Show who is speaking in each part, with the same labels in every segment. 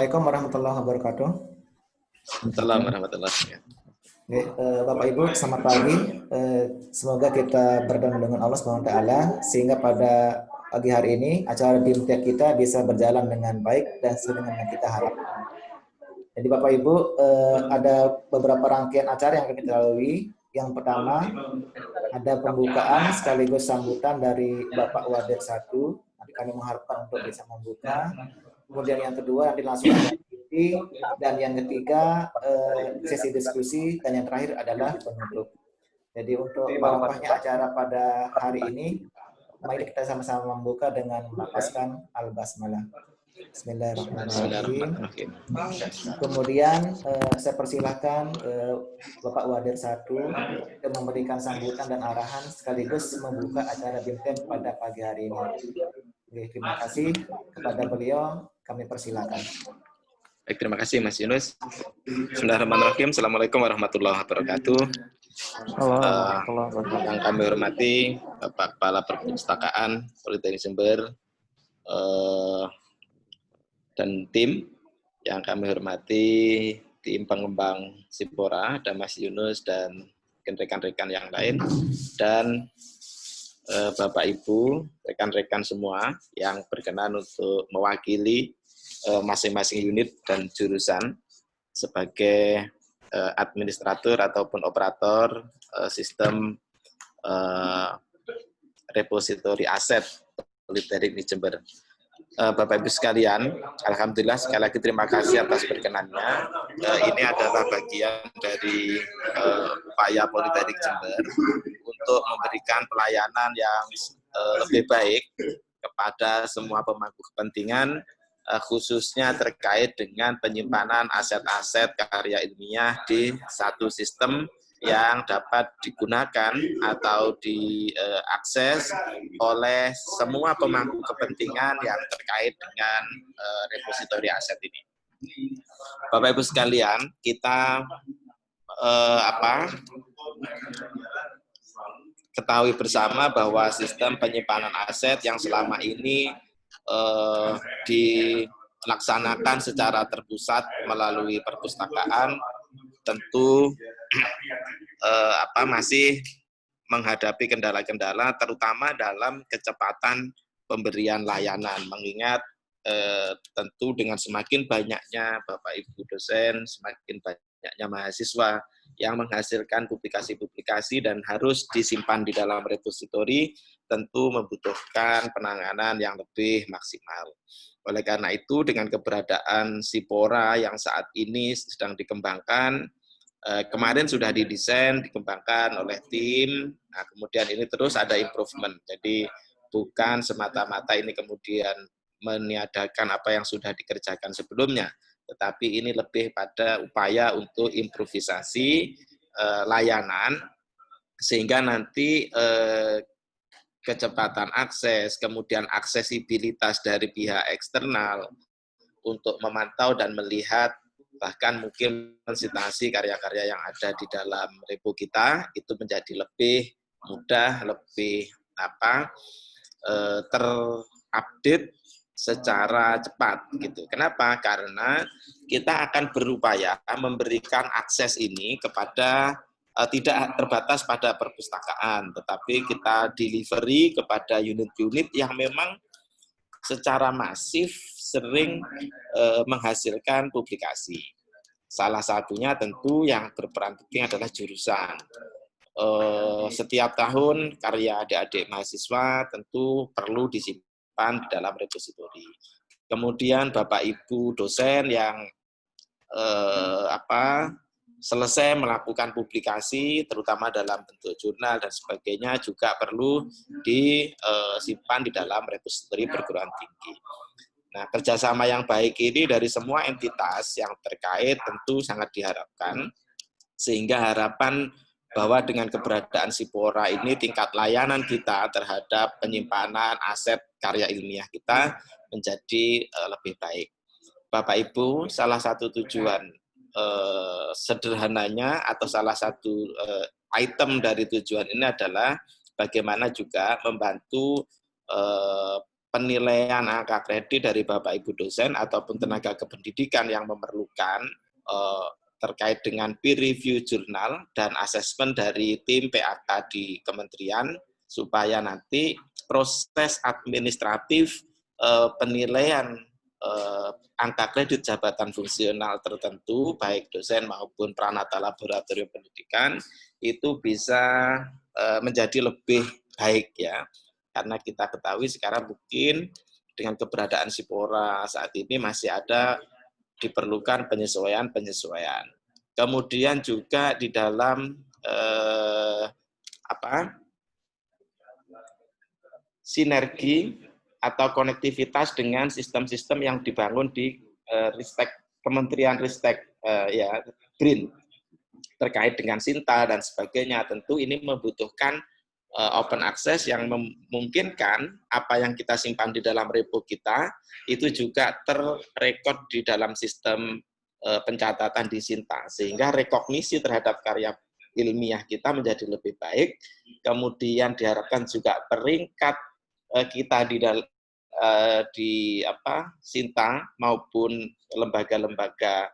Speaker 1: Assalamualaikum warahmatullahi wabarakatuh.
Speaker 2: Assalamualaikum warahmatullahi wabarakatuh.
Speaker 1: Bapak Ibu, selamat pagi. Semoga kita berdoa dengan Allah SWT sehingga pada pagi hari ini acara BIMTEK kita bisa berjalan dengan baik dan sesuai dengan yang kita harapkan. Jadi Bapak Ibu, ada beberapa rangkaian acara yang akan kita lalui. Yang pertama, ada pembukaan sekaligus sambutan dari Bapak Wadir 1. Nanti kami mengharapkan untuk bisa membuka. Kemudian yang kedua nanti langsung ada diskusi, dan yang ketiga sesi diskusi, dan yang terakhir adalah penutup. Jadi untuk barokahnya acara pada hari ini, mari kita sama-sama membuka dengan melafazkan al-basmalah. Bismillahirrahmanirrahim. Kemudian saya persilahkan Bapak Wadir 1 untuk memberikan sambutan dan arahan sekaligus membuka acara BIMTEK pada pagi hari ini. Terima kasih kepada beliau, kami persilakan.
Speaker 2: Baik, terima kasih Mas Yunus. Bismillahirrahmanirrahim. Assalamualaikum warahmatullahi wabarakatuh. Yang kami hormati Bapak Kepala Perpustakaan Politeknik Jember dan tim, yang kami hormati tim pengembang Sipora, ada Mas Yunus dan rekan-rekan yang lain, dan Bapak Ibu, rekan-rekan semua yang berkenan untuk mewakili masing-masing unit dan jurusan sebagai administrator ataupun operator sistem repositori aset Politeknik Jember. Bapak Ibu sekalian, alhamdulillah sekali lagi terima kasih atas berkenannya. Ini adalah bagian dari upaya Politeknik Jember untuk memberikan pelayanan yang lebih baik kepada semua pemangku kepentingan, khususnya terkait dengan penyimpanan aset-aset karya ilmiah di satu sistem yang dapat digunakan atau diakses oleh semua pemangku kepentingan yang terkait dengan repositori aset ini. Bapak Ibu sekalian, kita ketahui bersama bahwa sistem penyimpanan aset yang selama ini dilaksanakan secara terpusat melalui perpustakaan tentu masih menghadapi kendala-kendala, terutama dalam kecepatan pemberian layanan, mengingat tentu dengan semakin banyaknya Bapak Ibu dosen, semakin banyaknya mahasiswa yang menghasilkan publikasi-publikasi dan harus disimpan di dalam repositori, tentu membutuhkan penanganan yang lebih maksimal. Oleh karena itu, dengan keberadaan Sipora yang saat ini sedang dikembangkan, kemarin sudah didesain, dikembangkan oleh tim, nah kemudian ini terus ada improvement. Jadi bukan semata-mata ini kemudian meniadakan apa yang sudah dikerjakan sebelumnya, tetapi ini lebih pada upaya untuk improvisasi layanan, sehingga nanti kecepatan akses, kemudian aksesibilitas dari pihak eksternal untuk memantau dan melihat, bahkan mungkin mensitasi karya-karya yang ada di dalam repo kita, itu menjadi lebih mudah, lebih terupdate secara cepat gitu. Kenapa? Karena kita akan berupaya memberikan akses ini kepada tidak terbatas pada perpustakaan, tetapi kita delivery kepada unit-unit yang memang secara masif sering menghasilkan publikasi. Salah satunya tentu yang berperan penting adalah jurusan. Setiap tahun karya adik-adik mahasiswa tentu perlu disimpan di dalam repositori. Kemudian Bapak Ibu dosen yang selesai melakukan publikasi, terutama dalam bentuk jurnal dan sebagainya, juga perlu disimpan di dalam repositori perguruan tinggi. Nah, kerjasama yang baik ini dari semua entitas yang terkait tentu sangat diharapkan, sehingga harapan bahwa dengan keberadaan Sipora ini tingkat layanan kita terhadap penyimpanan aset karya ilmiah kita menjadi lebih baik. Bapak Ibu, salah satu tujuan sederhananya atau salah satu item dari tujuan ini adalah bagaimana juga membantu penilaian angka kredit dari Bapak Ibu dosen ataupun tenaga kependidikan yang memerlukan terkait dengan peer review jurnal dan asesmen dari tim PAK di kementerian, supaya nanti proses administratif penilaian angka kredit jabatan fungsional tertentu, baik dosen maupun pranata laboratorium pendidikan, itu bisa menjadi lebih baik ya. Karena kita ketahui sekarang mungkin dengan keberadaan Sipora saat ini masih ada diperlukan penyesuaian-penyesuaian. Kemudian juga di dalam sinergi atau konektivitas dengan sistem-sistem yang dibangun di Ristek, Kementerian Ristek ya Green terkait dengan Sinta dan sebagainya. Tentu ini membutuhkan open access yang memungkinkan apa yang kita simpan di dalam repo kita itu juga terrekod di dalam sistem pencatatan di Sinta, sehingga rekognisi terhadap karya ilmiah kita menjadi lebih baik. Kemudian diharapkan juga peringkat kita di Sinta maupun lembaga-lembaga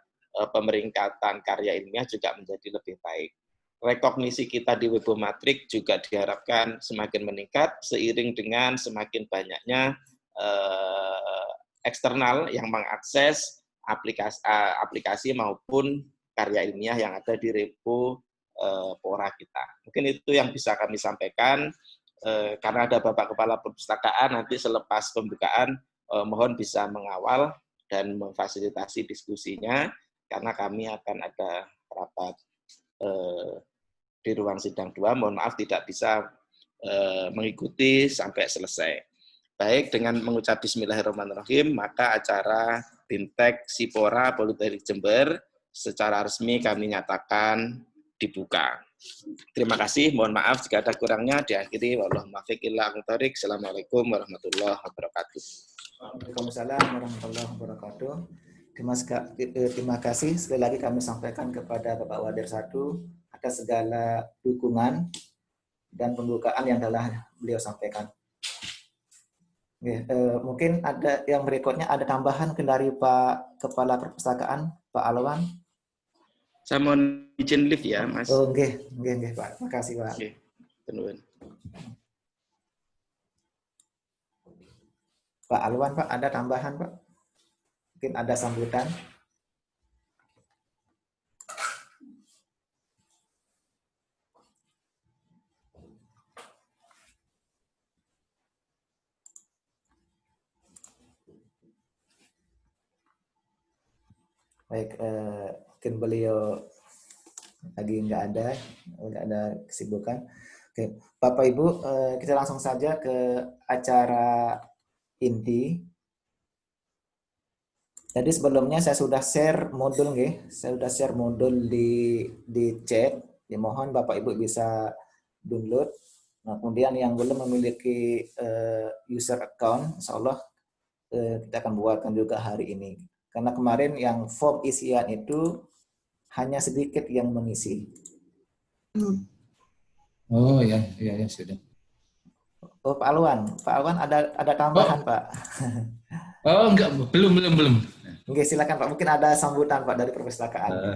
Speaker 2: pemeringkatan karya ilmiah juga menjadi lebih baik. Rekognisi kita di Webomatrix juga diharapkan semakin meningkat seiring dengan semakin banyaknya eksternal yang mengakses aplikasi maupun karya ilmiah yang ada di repo Pora kita. Mungkin itu yang bisa kami sampaikan. Karena ada Bapak Kepala Perpustakaan, nanti selepas pembukaan mohon bisa mengawal dan memfasilitasi diskusinya, karena kami akan ada rapat di ruang sidang 2, mohon maaf tidak bisa mengikuti sampai selesai. Baik, dengan mengucap bismillahirrahmanirrahim, maka acara BIMTEK Sipora Politeknik Jember secara resmi kami nyatakan dibuka. Terima kasih, mohon maaf jika ada kurangnya, diakhiri wallahul muwaffiq ila aqwamit thoriq. Assalamualaikum warahmatullahi wabarakatuh.
Speaker 1: Waalaikumsalam warahmatullahi wabarakatuh. Terima kasih sekali lagi kami sampaikan kepada Bapak Wadir 1 atas segala dukungan dan pembukaan yang telah beliau sampaikan. Mungkin ada yang berikutnya, ada tambahan dari Pak Kepala Perpustakaan, Pak Alwan.
Speaker 2: Saya mohon izin lift ya, Mas.
Speaker 1: Oh, nggih, Pak. Makasih, Pak.
Speaker 2: Oke.
Speaker 1: Pak Alwan, Pak, ada tambahan, Pak? Mungkin ada sambutan. Baik, mungkin beliau lagi nggak ada kesibukan. Oke, Bapak Ibu, kita langsung saja ke acara inti. Jadi sebelumnya saya sudah share modul, saya sudah share modul di chat. Ya, mohon Bapak Ibu bisa download. Nah, kemudian yang belum memiliki user account, insya Allah kita akan buatkan juga hari ini. Karena kemarin yang form isian itu hanya sedikit yang mengisi.
Speaker 3: Oh ya sudah.
Speaker 1: Oh, Pak Alwan ada tambahan, Pak?
Speaker 3: Oh enggak, belum.
Speaker 1: Oke, silakan Pak. Mungkin ada sambutan Pak dari perpustakaan.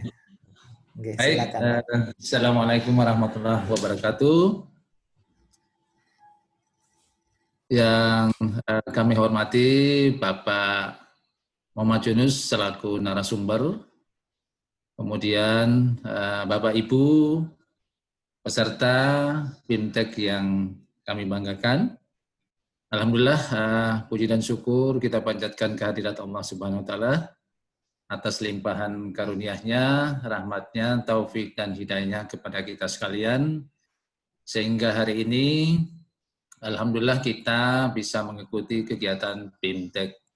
Speaker 1: Oke, silakan.
Speaker 3: Assalamualaikum warahmatullahi wabarakatuh. Yang kami hormati Bapak Muhammad Yunus selaku narasumber, kemudian Bapak Ibu peserta BIMTEK yang kami banggakan. Alhamdulillah, puji dan syukur kita panjatkan kehadirat Allah Subhanahu wa Ta'ala atas limpahan karunia-Nya, rahmat-Nya, taufik dan hidayah-Nya kepada kita sekalian, sehingga hari ini alhamdulillah kita bisa mengikuti kegiatan BIMTEK.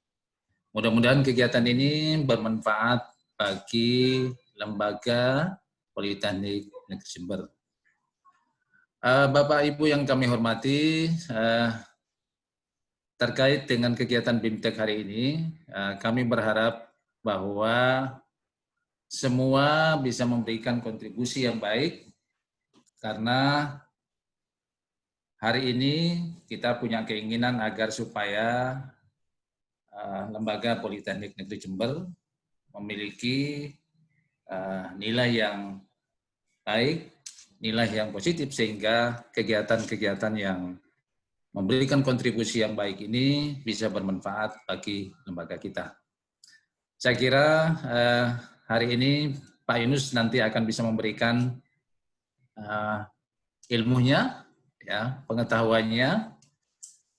Speaker 3: Mudah-mudahan kegiatan ini bermanfaat bagi lembaga Politeknik Negeri Jember. Bapak Ibu yang kami hormati, terkait dengan kegiatan BIMTEK hari ini, kami berharap bahwa semua bisa memberikan kontribusi yang baik, karena hari ini kita punya keinginan agar supaya Lembaga Politeknik Negeri Jember memiliki nilai yang baik, nilai yang positif, sehingga kegiatan-kegiatan yang memberikan kontribusi yang baik ini bisa bermanfaat bagi lembaga kita. Saya kira hari ini Pak Yunus nanti akan bisa memberikan ilmunya, ya, pengetahuannya,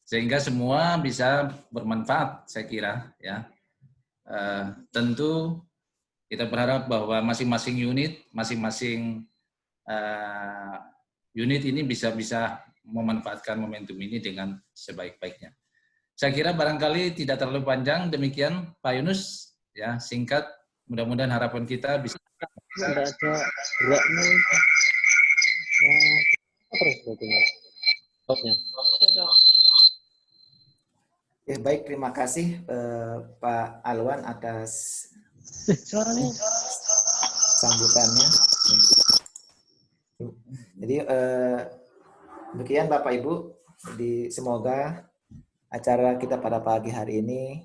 Speaker 3: sehingga semua bisa bermanfaat, saya kira, ya. Tentu kita berharap bahwa masing-masing unit ini bisa memanfaatkan momentum ini dengan sebaik-baiknya. Saya kira barangkali tidak terlalu panjang, demikian Pak Yunus, ya, singkat, mudah-mudahan harapan kita bisa.
Speaker 4: Tidak ada geraknya. Terus betulnya. Stopnya.
Speaker 1: Baik, terima kasih Pak Alwan atas
Speaker 4: Suaranya
Speaker 1: sambutannya. Jadi demikian Bapak Ibu, jadi semoga acara kita pada pagi hari ini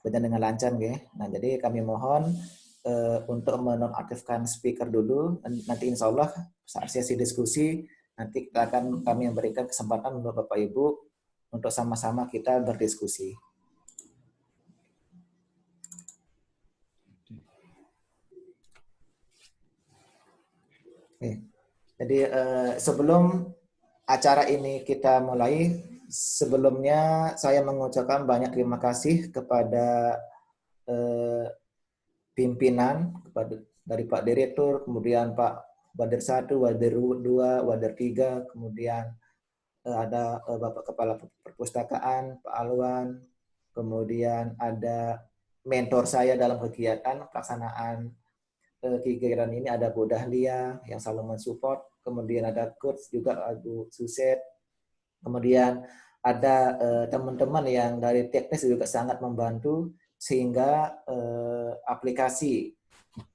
Speaker 1: berjalan dengan lancar, ya. Nah, jadi kami mohon untuk menonaktifkan speaker dulu. Nanti insya Allah saat sesi diskusi nanti kami memberikan kesempatan untuk Bapak Ibu untuk sama-sama kita berdiskusi. Oke. Jadi sebelum acara ini kita mulai, sebelumnya saya mengucapkan banyak terima kasih kepada pimpinan, dari Pak Direktur, kemudian Pak Wadir 1, Wadir 2, Wadir 3, kemudian ada Bapak Kepala Perpustakaan, Pak Alwan, kemudian ada mentor saya dalam kegiatan pelaksanaan kegiatan ini, ada Bu Dahlia yang selalu mensupport, kemudian ada coach juga Bu Suset, kemudian ada teman-teman yang dari teknis juga sangat membantu, sehingga aplikasi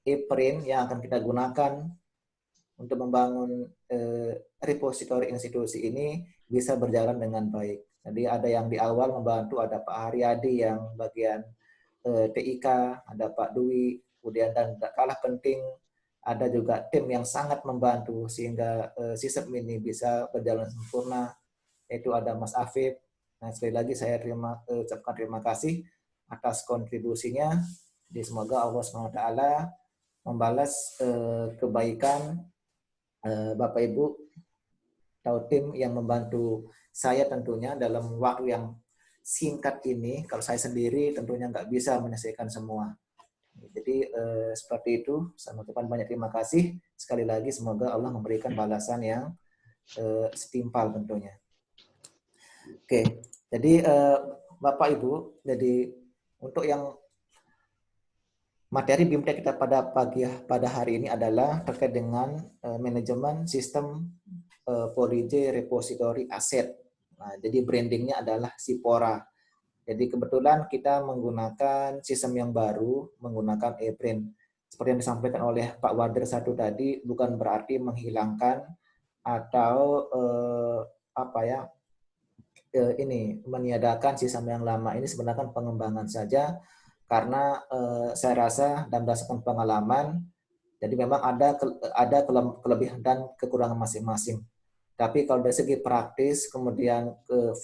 Speaker 1: e-print yang akan kita gunakan untuk membangun repositori institusi ini bisa berjalan dengan baik. Jadi ada yang di awal membantu, ada Pak Haryadi yang bagian TIK, ada Pak Dwi, kemudian dan tidak kalah penting ada juga tim yang sangat membantu sehingga sistem ini bisa berjalan sempurna, yaitu ada Mas Afif. Nah, sekali lagi saya ucapkan terima kasih atas kontribusinya. Jadi semoga Allah SWT membalas kebaikan Bapak Ibu atau tim yang membantu saya tentunya dalam waktu yang singkat ini. Kalau saya sendiri tentunya nggak bisa menyelesaikan semua. Jadi seperti itu, saya mengucapkan banyak terima kasih. Sekali lagi semoga Allah memberikan balasan yang setimpal tentunya. Oke, jadi Bapak Ibu, jadi untuk yang materi BIMTEK kita pada hari ini adalah terkait dengan manajemen sistem Polije Repository Aset. Nah, jadi brandingnya adalah Sipora. Jadi kebetulan kita menggunakan sistem yang baru, menggunakan e-print. Seperti yang disampaikan oleh Pak Wadir 1 tadi, bukan berarti menghilangkan atau meniadakan sistem yang lama. Ini sebenarnya pengembangan saja, karena saya rasa dan berdasarkan pengalaman, jadi memang ada kelebihan dan kekurangan masing-masing. Tapi kalau dari segi praktis, kemudian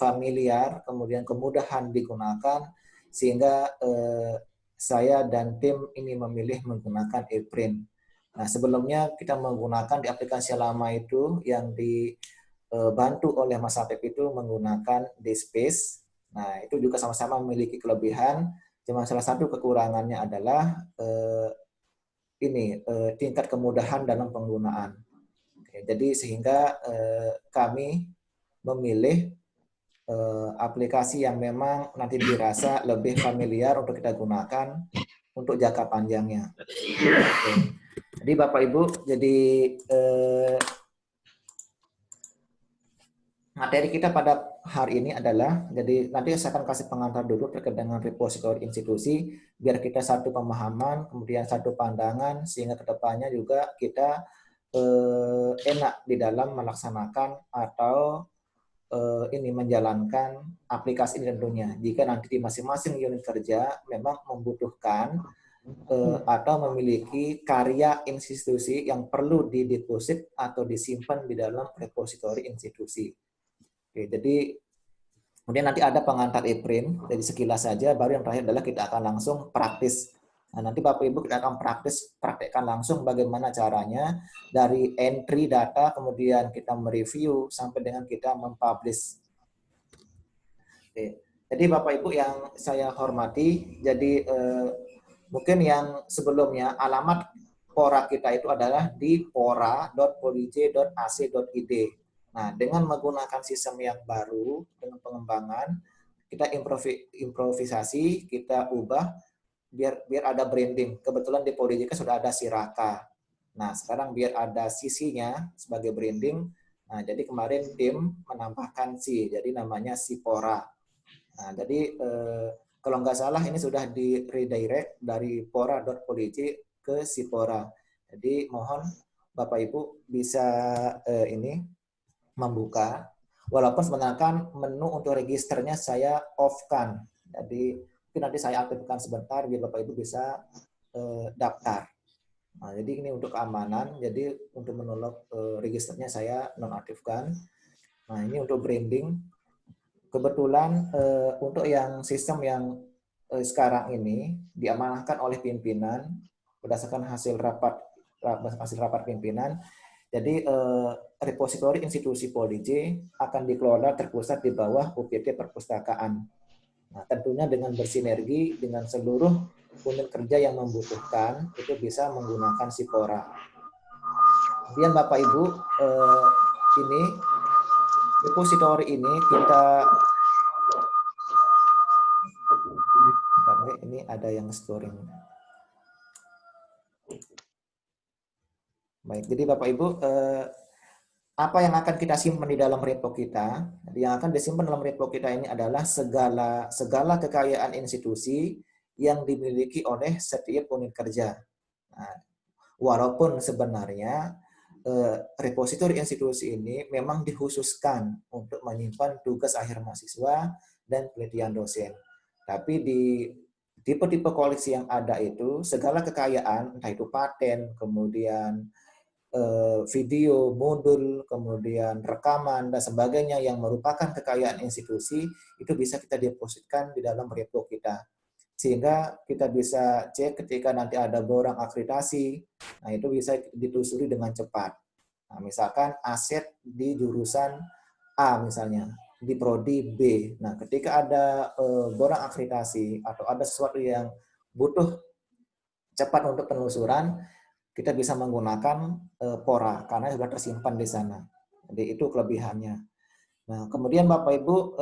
Speaker 1: familiar, kemudian kemudahan digunakan, sehingga saya dan tim ini memilih menggunakan e-print. Nah, sebelumnya kita menggunakan di aplikasi lama itu yang dibantu oleh Mas Apep itu menggunakan DSpace. Nah, itu juga sama-sama memiliki kelebihan. Cuma salah satu kekurangannya adalah tingkat kemudahan dalam penggunaan. Oke, jadi sehingga kami memilih aplikasi yang memang nanti dirasa lebih familiar untuk kita gunakan untuk jangka panjangnya. Oke. Jadi Bapak Ibu, jadi materi kita pada hari ini adalah, jadi nanti saya akan kasih pengantar dulu terkait dengan repositori institusi, biar kita satu pemahaman, kemudian satu pandangan, sehingga kedepannya juga kita enak di dalam melaksanakan atau ini menjalankan aplikasi ini tentunya. Jika nanti di masing-masing unit kerja memang membutuhkan atau memiliki karya institusi yang perlu dideposit atau disimpan di dalam repositori institusi. Oke, jadi kemudian nanti ada pengantar e-print, dari sekilas saja, baru yang terakhir adalah kita akan langsung praktis. Nah, nanti Bapak Ibu kita akan praktekkan langsung bagaimana caranya dari entry data, kemudian kita mereview, sampai dengan kita mempublish. Oke. Jadi Bapak Ibu yang saya hormati, jadi mungkin yang sebelumnya alamat Pora kita itu adalah di pora.polij.ac.id. Nah, dengan menggunakan sistem yang baru, dengan pengembangan, kita improvisasi, kita ubah biar ada branding. Kebetulan di Polij sudah ada Siraka. Nah, sekarang biar ada sisinya sebagai branding. Nah, jadi kemarin tim menambahkan si, jadi namanya Sipora. Nah, jadi kalau nggak salah ini sudah di redirect dari pora.polij ke Sipora. Jadi mohon Bapak Ibu bisa ini membuka, walaupun sebenarnya kan menu untuk registernya saya off-kan. Jadi mungkin nanti saya aktifkan sebentar biar Bapak Ibu bisa daftar. Nah, jadi ini untuk keamanan, jadi untuk menolak registernya saya nonaktifkan. Nah, ini untuk branding. Kebetulan untuk yang sistem yang sekarang ini diamanahkan oleh pimpinan berdasarkan hasil rapat pimpinan. Jadi repositori institusi Polij akan dikelola terpusat di bawah UPT Perpustakaan. Nah, tentunya dengan bersinergi dengan seluruh unit kerja yang membutuhkan itu bisa menggunakan Sipora. Kemudian Bapak Ibu ini repositori ini kita ini ada yang storing. Baik, jadi Bapak Ibu apa yang akan kita simpan di dalam repo kita? Jadi yang akan disimpan dalam repo kita ini adalah segala kekayaan institusi yang dimiliki oleh setiap unit kerja. Nah, walaupun sebenarnya repositori institusi ini memang dikhususkan untuk menyimpan tugas akhir mahasiswa dan penelitian dosen. Tapi di tipe-tipe koleksi yang ada itu, segala kekayaan, entah itu paten, kemudian video, modul, kemudian rekaman, dan sebagainya yang merupakan kekayaan institusi, itu bisa kita depositkan di dalam repo kita. Sehingga kita bisa cek ketika nanti ada borang akreditasi, nah itu bisa ditelusuri dengan cepat. Nah, misalkan aset di jurusan A misalnya, di prodi B. Nah, ketika ada borang akreditasi atau ada sesuatu yang butuh cepat untuk penelusuran, kita bisa menggunakan Pora karena sudah tersimpan di sana. Jadi itu kelebihannya. Nah, kemudian Bapak Ibu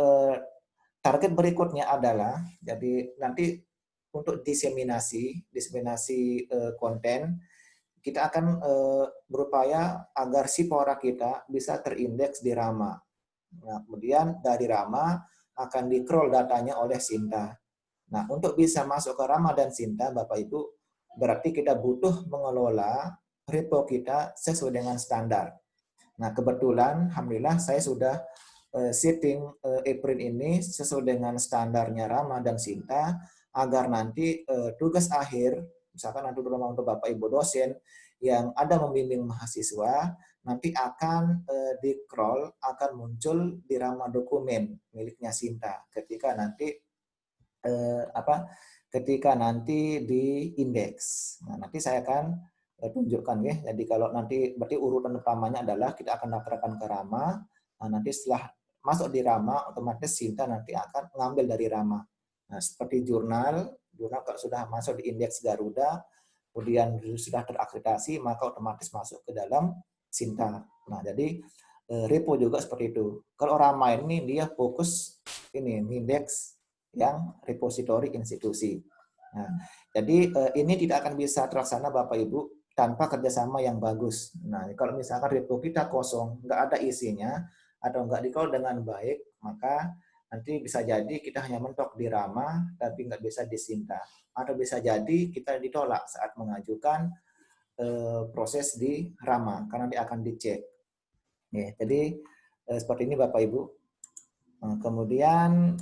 Speaker 1: target berikutnya adalah jadi nanti untuk diseminasi konten, kita akan berupaya agar si Pora kita bisa terindeks di Rama. Nah, kemudian dari Rama akan di-crawl datanya oleh Sinta. Nah, untuk bisa masuk ke Rama dan Sinta, Bapak Ibu, berarti kita butuh mengelola repo kita sesuai dengan standar. Nah, kebetulan, alhamdulillah saya sudah setting e-print ini sesuai dengan standarnya Rama dan Sinta, agar nanti tugas akhir, misalkan nanti terutama untuk Bapak Ibu dosen yang ada membimbing mahasiswa, nanti akan di-crawl, akan muncul di Rama dokumen miliknya Sinta ketika nanti ketika nanti di indeks. Nah, nanti saya akan tunjukkan ya. Jadi kalau nanti berarti urutan utamanya adalah kita akan daftarkan ke Rama. Nah, nanti setelah masuk di Rama, otomatis Sinta nanti akan mengambil dari Rama. Nah, seperti jurnal kalau sudah masuk di indeks Garuda, kemudian sudah terakreditasi, maka otomatis masuk ke dalam Sinta. Nah, jadi repo juga seperti itu. Kalau Rama ini dia fokus ini indeks yang repositori institusi. Nah, jadi ini tidak akan bisa terlaksana Bapak Ibu tanpa kerjasama yang bagus. Nah, kalau misalkan repo kita kosong, nggak ada isinya, atau nggak dikelola dengan baik, maka nanti bisa jadi kita hanya mentok di Rama, tapi nggak bisa di Sinta. Atau bisa jadi kita ditolak saat mengajukan proses di Rama, karena dia akan dicek. Ya, jadi seperti ini Bapak Ibu. Nah, kemudian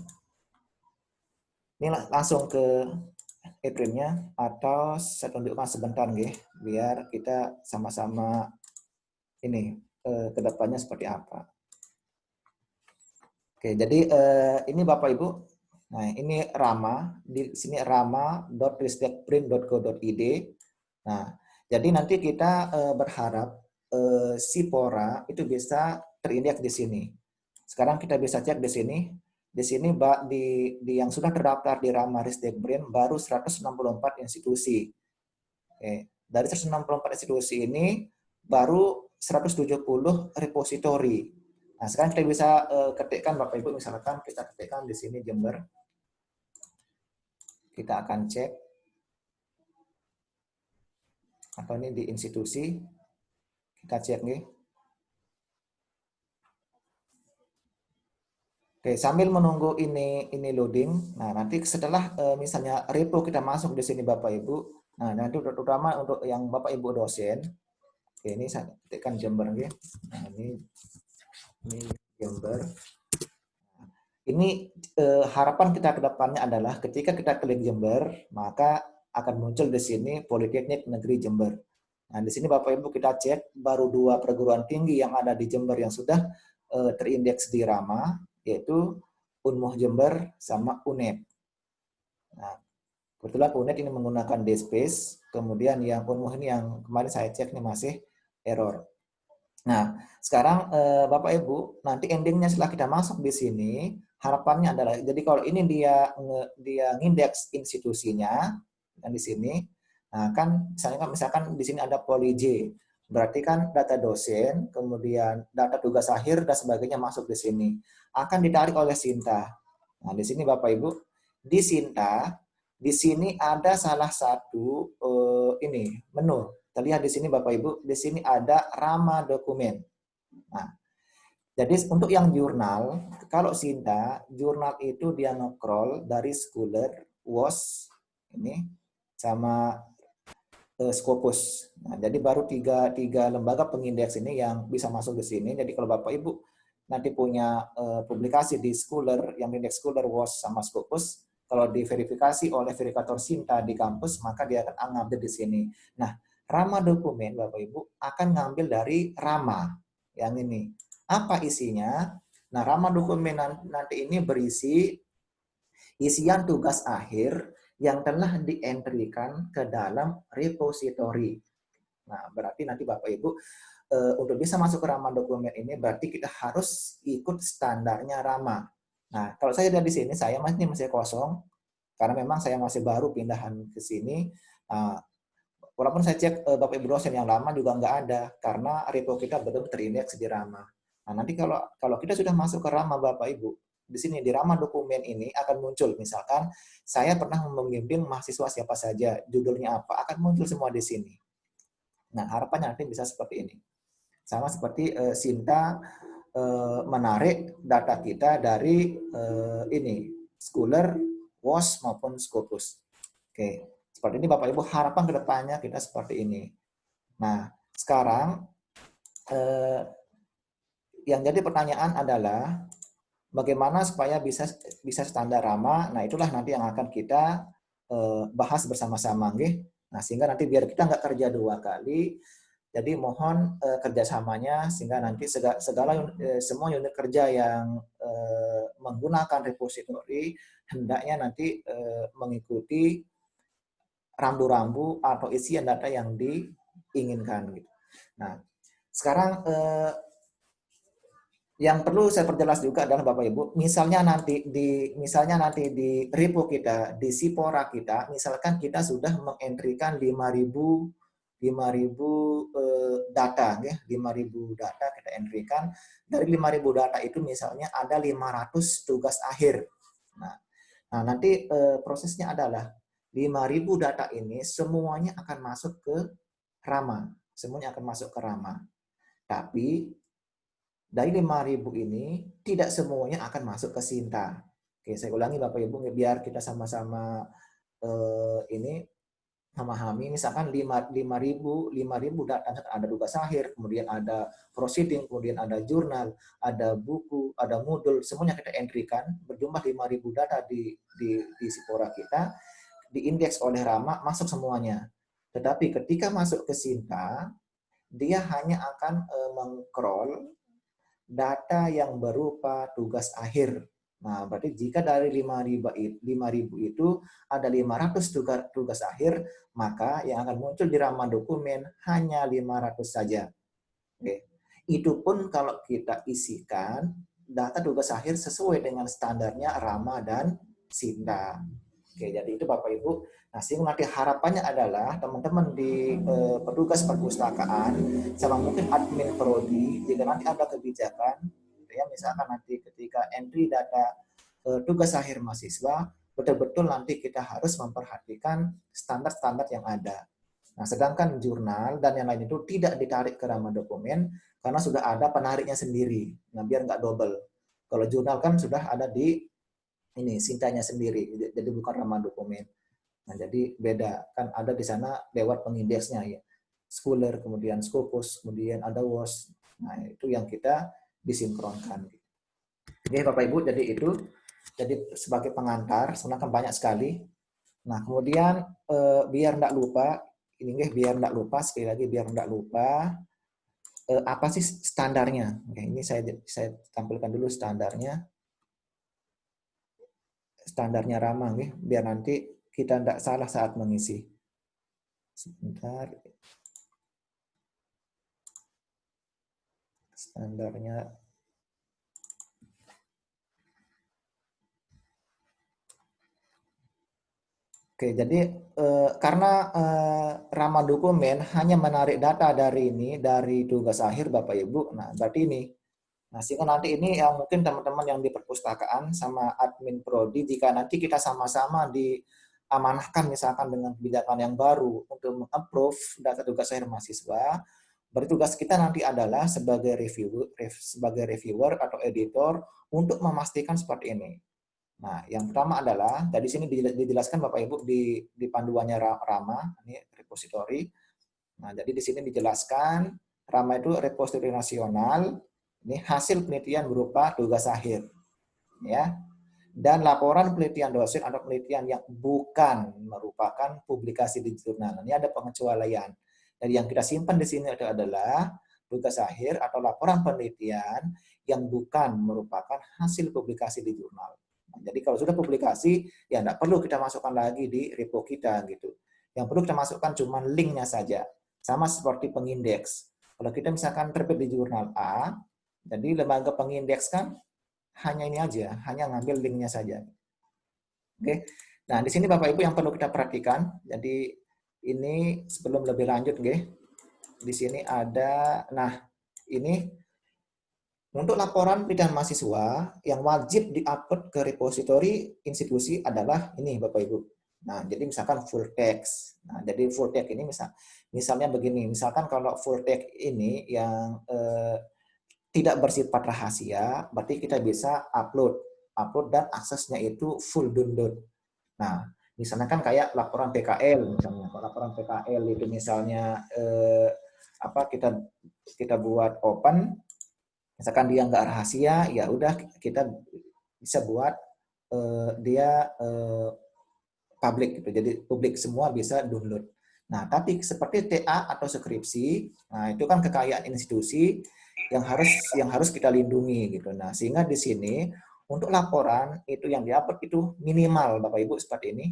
Speaker 1: ini langsung ke e-printnya, atau saya tunjukkan sebentar nggih, biar kita sama-sama ini ke depannya seperti apa. Oke, jadi ini Bapak Ibu. Nah, ini Rama, di sini rama.ristekprint.go.id. Nah, jadi nanti kita berharap si Pora itu bisa terindeks di sini. Sekarang kita bisa cek di sini. Di sini di yang sudah terdaftar di Rama Ristekprint baru 164 institusi. Oke. Dari 164 institusi ini baru 170 repositori. Nah, sekarang kita bisa ketikkan Bapak Ibu, misalkan kita ketikkan di sini Jember. Kita akan cek. Atau ini di institusi. Kita cek nih. Oke, sambil menunggu ini loading. Nah, nanti setelah misalnya repo kita masuk di sini Bapak Ibu. Nah, nanti terutama untuk yang Bapak Ibu dosen. Oke, ini saya ketikkan Jember nih. Nah, ini Jember. Ini harapan kita ke depannya adalah ketika kita klik Jember, maka akan muncul di sini Politeknik Negeri Jember. Nah, di sini Bapak Ibu kita cek baru 2 perguruan tinggi yang ada di Jember yang sudah terindeks di Rama, yaitu Unmuh Jember sama UNED. Nah, kebetulan UNED ini menggunakan DSpace, kemudian yang Unmuh ini yang kemarin saya cek ini masih error. Nah, sekarang Bapak Ibu, nanti endingnya setelah kita masuk di sini, harapannya adalah, jadi kalau ini dia ngindeks institusinya, dan di sini, nah kan misalkan di sini ada Poli J, berarti kan data dosen, kemudian data tugas akhir dan sebagainya masuk di sini, akan ditarik oleh Sinta. Nah, di sini Bapak Ibu, di Sinta, di sini ada salah satu ini menu. Terlihat di sini Bapak Ibu, di sini ada Rama dokumen. Nah, jadi untuk yang jurnal, kalau Sinta, jurnal itu dia nge-crawl dari Scholar, WOS, ini, sama Scopus. Nah, jadi baru tiga lembaga pengindeks ini yang bisa masuk di sini. Jadi kalau Bapak Ibu nanti punya publikasi di Scholar, yang indeks Scholar, WOS, sama Scopus, kalau diverifikasi oleh verifikator Sinta di kampus, maka dia akan ngambil di sini. Nah, Rama dokumen, Bapak Ibu, akan ngambil dari Rama, yang ini. Apa isinya? Nah, Rama dokumen nanti ini berisi isian tugas akhir yang telah dientrikan ke dalam repository. Nah, berarti nanti Bapak Ibu, untuk bisa masuk ke Rama dokumen ini, berarti kita harus ikut standarnya Rama. Nah, kalau saya lihat di sini, saya masih kosong, karena memang saya masih baru pindahan ke sini. Walaupun saya cek Bapak Ibu dosen yang lama juga nggak ada, karena repo kita belum terindeks di Rama. Nah, nanti kalau kita sudah masuk ke Rama Bapak Ibu, di sini di Rama dokumen ini akan muncul, misalkan saya pernah memimpin mahasiswa siapa saja, judulnya apa, akan muncul semua di sini. Nah, harapannya nanti bisa seperti ini. Sama seperti Sinta menarik data kita dari ini, Scholar, WOS, maupun Scopus. Oke, seperti ini Bapak Ibu, harapan kedepannya kita seperti ini. Nah, sekarang yang jadi pertanyaan adalah bagaimana supaya bisa standar Rama. Nah, itulah nanti yang akan kita bahas bersama-sama, nggih. Nah, sehingga nanti biar kita nggak kerja 2 kali, jadi mohon kerjasamanya sehingga nanti semua unit kerja yang menggunakan repository hendaknya nanti mengikuti rambu-rambu atau isian data yang diinginkan. Gitu. Nah, sekarang yang perlu saya perjelas juga adalah Bapak Ibu, misalnya nanti di repo kita, di Sipora kita, misalkan kita sudah mengentrikan 5.000 data, ya, 5.000 data kita entrikan. Dari 5.000 data itu misalnya ada 500 tugas akhir. Nah nanti prosesnya adalah 5.000 data ini semuanya akan masuk ke Rama, semuanya akan masuk ke Rama. Tapi dari 5.000 ini tidak semuanya akan masuk ke Sinta. Oke, saya ulangi Bapak Ibu biar kita sama-sama ini memahami misalkan 5.000 data, ada tugas akhir, kemudian ada proceeding, kemudian ada jurnal, ada buku, ada modul, semuanya kita entrykan berjumlah 5.000 data di Sipora kita, diindeks oleh Rama, masuk semuanya. Tetapi ketika masuk ke Sinta, dia hanya akan meng-crawl data yang berupa tugas akhir. Nah, berarti jika dari 5.000 itu ada 500 tugas akhir, maka yang akan muncul di Rama dokumen hanya 500 saja. Oke. Itu pun kalau kita isikan data tugas akhir sesuai dengan standarnya Rama dan Sinta. Oke, jadi itu Bapak Ibu. Nah, sehingga nanti harapannya adalah teman-teman di petugas perpustakaan sama mungkin admin prodi, jika nanti ada kebijakan, ya misalkan nanti ketika entry data tugas akhir mahasiswa, betul-betul nanti kita harus memperhatikan standar-standar yang ada. Nah, sedangkan jurnal dan yang lain itu tidak ditarik ke Rama dokumen karena sudah ada penariknya sendiri. Nah, biar nggak double. Kalau jurnal kan sudah ada di ini Sintanya sendiri, jadi bukan Rama dokumen. Nah, jadi beda kan ada di sana lewat pengindeksnya ya. Scholar, kemudian Scopus, kemudian ada WOS. Nah, itu yang kita disinkronkan. Oke, Bapak Ibu, jadi itu. Jadi sebagai pengantar, sebenarnya kan banyak sekali. Nah, kemudian biar enggak lupa, biar enggak lupa, sekali lagi biar enggak lupa, apa sih standarnya? Oke, ini saya tampilkan dulu standarnya. Standarnya Rama, biar nanti kita enggak salah saat mengisi. Sebentar. Standarnya. Oke, jadi karena Rama dokumen hanya menarik data dari tugas akhir Bapak Ibu. Nah, berarti ini. Nah, sehingga nanti ini yang mungkin teman-teman yang di perpustakaan sama admin prodi, jika nanti kita sama-sama diamanahkan misalkan dengan kebijakan yang baru untuk meng-approve data tugas akhir mahasiswa, berarti tugas kita nanti adalah sebagai reviewer atau editor untuk memastikan seperti ini. Nah, yang pertama adalah tadi sini dijelaskan Bapak Ibu di panduannya Rama, ini repository. Nah, jadi di sini dijelaskan Rama itu repository nasional. Ini hasil penelitian berupa tugas akhir, ya. Dan laporan penelitian dosen atau penelitian yang bukan merupakan publikasi di jurnal. Ini ada pengecualian. Jadi yang kita simpan di sini adalah tugas akhir atau laporan penelitian yang bukan merupakan hasil publikasi di jurnal. Jadi kalau sudah publikasi, ya tidak perlu kita masukkan lagi di repo kita gitu. Yang perlu kita masukkan cuma linknya saja. Sama seperti pengindeks. Kalau kita misalkan terbit di jurnal A, jadi lembaga pengindeks kan hanya ini aja, hanya ngambil linknya saja. Oke. Nah, di sini Bapak Ibu yang perlu kita perhatikan. Jadi ini sebelum lebih lanjut, di sini ada, nah ini untuk laporan penelitian mahasiswa yang wajib di-upload ke repository institusi adalah ini Bapak Ibu. Nah, jadi misalkan full text. Nah, jadi full text ini misalnya begini, misalkan kalau full text ini yang tidak bersifat rahasia, berarti kita bisa upload dan aksesnya itu full download. Nah, misalnya kan kayak laporan PKL, misalnya laporan PKL itu misalnya kita buat open. Misalkan dia nggak rahasia, ya udah kita bisa buat dia public gitu. Jadi publik semua bisa download. Nah, tapi seperti TA atau skripsi, nah itu kan kekayaan institusi yang harus kita lindungi gitu. Nah, sehingga di sini untuk laporan itu yang diupload itu minimal Bapak Ibu seperti ini.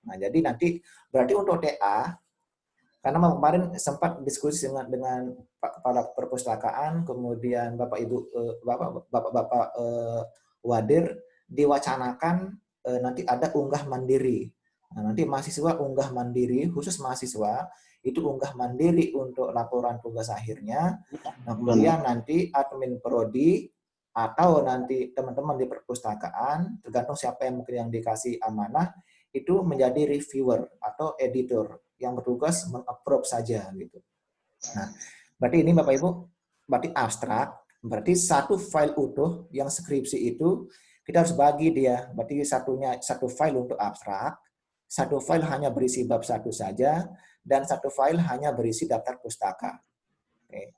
Speaker 1: Nah, jadi nanti berarti untuk TA, karena kemarin sempat diskusi dengan Pak Kepala Perpustakaan, kemudian Bapak Ibu Bapak Wadir diwacanakan nanti ada unggah mandiri. Nah, nanti mahasiswa unggah mandiri, khusus mahasiswa itu unggah mandiri untuk laporan tugas akhirnya. Nah, kemudian nanti admin prodi atau nanti teman-teman di perpustakaan, tergantung siapa yang mungkin yang dikasih amanah, itu menjadi reviewer atau editor yang bertugas meng-approve saja gitu. Nah, berarti ini Bapak Ibu, berarti abstrak, berarti satu file utuh yang skripsi itu kita harus bagi dia, berarti satu file untuk abstrak, satu file hanya berisi bab 1 saja, dan satu file hanya berisi daftar pustaka. Oke.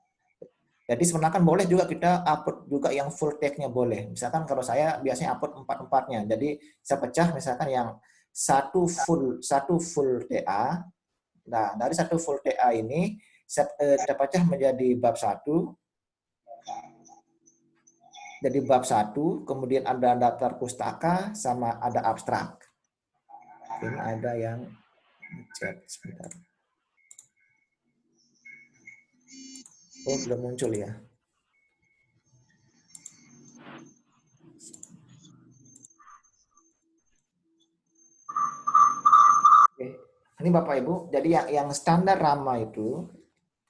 Speaker 1: Jadi sebenarnya kan boleh juga kita upload juga yang full text-nya boleh. Misalkan kalau saya biasanya upload 4-4-nya. Jadi saya pecah misalkan yang satu full TA. Nah, dari satu full TA ini kita pecah menjadi bab 1. Jadi bab 1, kemudian ada daftar pustaka sama ada abstrak. Ini ada yang chat sebentar. Oh, belum muncul ya. Oke. Ini Bapak Ibu, jadi yang standar Rama itu,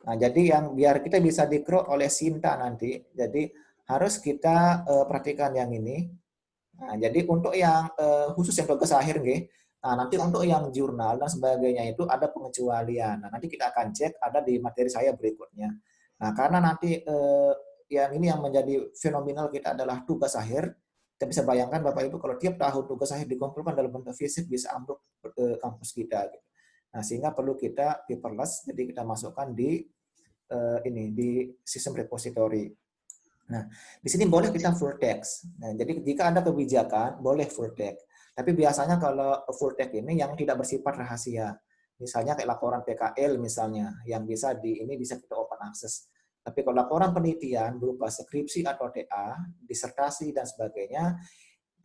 Speaker 1: nah jadi yang biar kita bisa di-crawl oleh Sinta nanti, jadi harus kita perhatikan yang ini. Nah, jadi untuk yang khusus yang tugas akhir, nah nanti untuk yang jurnal dan sebagainya itu ada pengecualian. Nah, nanti kita akan cek ada di materi saya berikutnya. Nah, karena nanti yang ini yang menjadi fenomenal kita adalah tugas akhir. Kita bisa bayangkan Bapak Ibu kalau tiap tahun tugas akhir dikumpulkan dalam bentuk fisik bisa ambruk ke kampus kita. Gitu. Nah, sehingga perlu kita paperless, jadi kita masukkan di di sistem repository. Nah, di sini boleh kita full text. Nah, jadi jika ada kebijakan boleh full text. Tapi biasanya kalau full text ini yang tidak bersifat rahasia. Misalnya kayak laporan PKL misalnya yang bisa bisa kita open access. Tapi kalau laporan penelitian berupa skripsi atau TA, disertasi dan sebagainya,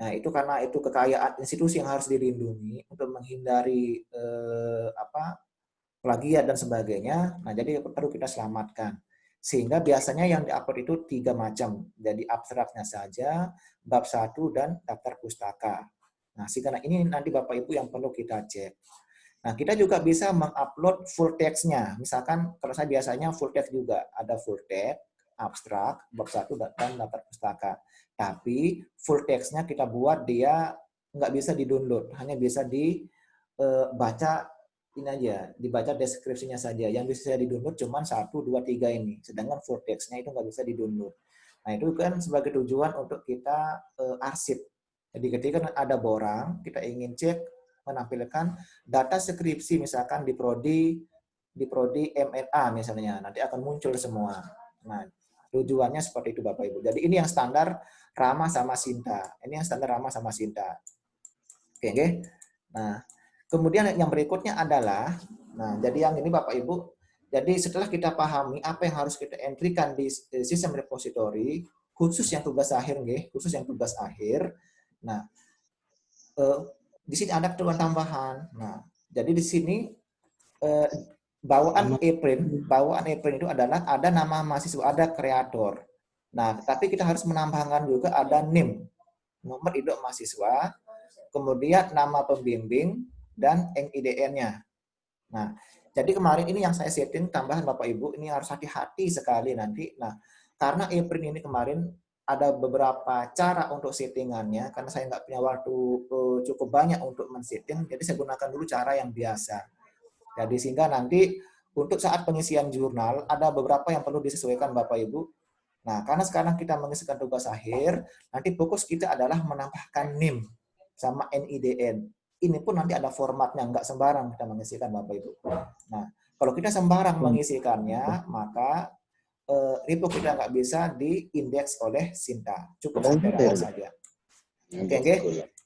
Speaker 1: nah itu karena itu kekayaan institusi yang harus dilindungi untuk menghindari plagiat dan sebagainya. Nah, jadi perlu kita selamatkan. Sehingga biasanya yang diupload itu 3 macam. Jadi abstraknya saja, bab 1 dan daftar pustaka. Nah, sehingga ini nanti Bapak Ibu yang perlu kita cek. Nah, kita juga bisa mengupload full text-nya. Misalkan kalau saya biasanya full text juga, ada full text, abstrak, bab 1 dan daftar pustaka. Tapi full text-nya kita buat dia nggak bisa di-download, hanya bisa dibaca ini aja, dibaca deskripsinya saja. Yang bisa di-download cuma 1, 2, 3 ini. Sedangkan full text-nya itu nggak bisa di-download. Nah, itu kan sebagai tujuan untuk kita arsip. Jadi ketika ada borang, kita ingin cek menampilkan data skripsi misalkan di prodi MNA misalnya, nanti akan muncul semua. Nah, tujuannya seperti itu Bapak Ibu. Jadi ini yang standar Rama sama Sinta. Ini yang standar Rama sama Sinta. Oke, okay. Nah, kemudian yang berikutnya adalah, nah jadi yang ini Bapak Ibu, jadi setelah kita pahami apa yang harus kita entrykan di sistem repository, khusus yang tugas akhir, khusus yang tugas akhir. Nah, di sini ada ketentuan tambahan. Nah, jadi di sini bawaan e-print itu adalah ada nama mahasiswa, ada kreator. Nah, tapi kita harus menambahkan juga ada NIM, nomor induk mahasiswa, kemudian nama pembimbing, dan NIDN-nya. Nah, jadi kemarin ini yang saya setting tambahan Bapak Ibu, ini harus hati-hati sekali nanti. Nah, karena e-print ini kemarin ada beberapa cara untuk settingannya, karena saya nggak punya waktu cukup banyak untuk men-setting, jadi saya gunakan dulu cara yang biasa. Jadi sehingga nanti untuk saat pengisian jurnal, ada beberapa yang perlu disesuaikan Bapak Ibu. Nah, karena sekarang kita mengisikan tugas akhir, nanti fokus kita adalah menambahkan NIM sama NIDN. Ini pun nanti ada formatnya, nggak sembarang kita mengisikan Bapak Ibu. Nah, kalau kita sembarang mengisikannya, maka repo kita nggak bisa diindeks oleh Sinta. Cukup sampai Rama saja. Oke.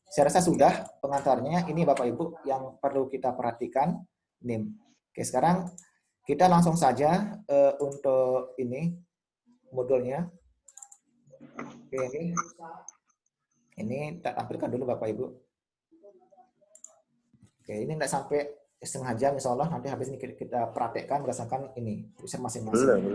Speaker 1: Saya rasa sudah pengantarnya. Ini Bapak Ibu yang perlu kita perhatikan. NIM. Oke, sekarang kita langsung saja untuk ini modulnya. Oke, ini kita tampilkan dulu Bapak Ibu. Oke, ini tidak sampai setengah jam, insya Allah nanti habis ini kita praktekkan berdasarkan ini user masing-masing.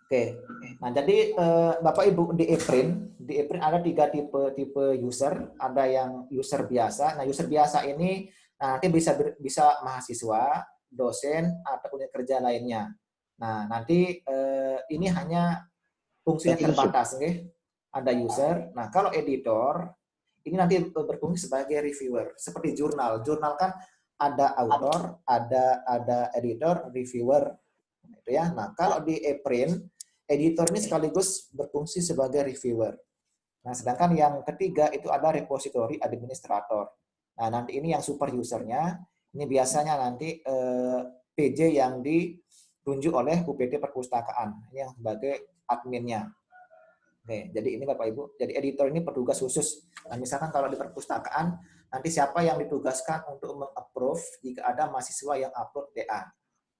Speaker 1: Oke, nah jadi Bapak Ibu di e-print ada 3 tipe user, ada yang user biasa. Nah user biasa ini nanti bisa mahasiswa, dosen, atau unit kerja lainnya. Nah, nanti ini hanya fungsinya terbatas, ada user. Nah, kalau editor, ini nanti berfungsi sebagai reviewer, seperti jurnal. Jurnal kan ada author, ada editor, reviewer, gitu ya. Nah, kalau di e-print, editor ini sekaligus berfungsi sebagai reviewer. Nah, sedangkan yang ketiga itu ada repository administrator. Nah, nanti ini yang super usernya, ini biasanya nanti PJ yang ditunjuk oleh UPT Perpustakaan, ini yang sebagai adminnya. Oke, jadi ini Bapak Ibu, jadi editor ini petugas khusus. Nah, misalkan kalau di perpustakaan, nanti siapa yang ditugaskan untuk meng-approve jika ada mahasiswa yang upload TA.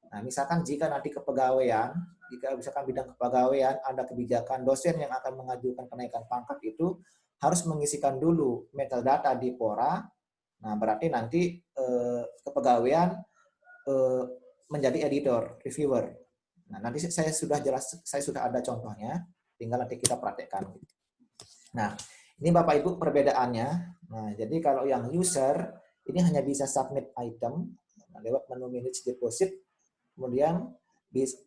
Speaker 1: Nah, misalkan jika nanti kepegawaian, jika misalkan bidang kepegawaian ada kebijakan dosen yang akan mengajukan kenaikan pangkat itu harus mengisikan dulu metadata di Pora. Nah, berarti nanti kepegawaian menjadi editor, reviewer. Nah, nanti saya sudah ada contohnya, tinggal nanti kita praktekkan. Nah, ini Bapak Ibu perbedaannya. Nah, jadi kalau yang user ini hanya bisa submit item lewat menu manage deposit, kemudian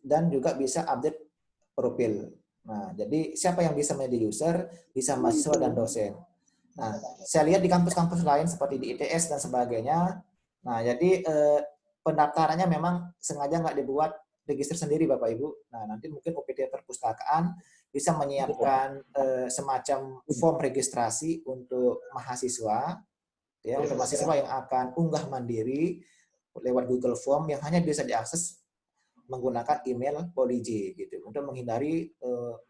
Speaker 1: dan juga bisa update profil. Nah, jadi siapa yang bisa menjadi user? Bisa mahasiswa dan dosen. Nah, saya lihat di kampus-kampus lain seperti di ITS dan sebagainya. Nah, jadi pendaftarannya memang sengaja nggak dibuat register sendiri Bapak Ibu. Nah, nanti mungkin UPT Perpustakaan bisa menyiapkan semacam form registrasi untuk mahasiswa, ya, untuk mahasiswa yang akan unggah mandiri lewat Google Form yang hanya bisa diakses menggunakan email POLIJ gitu untuk menghindari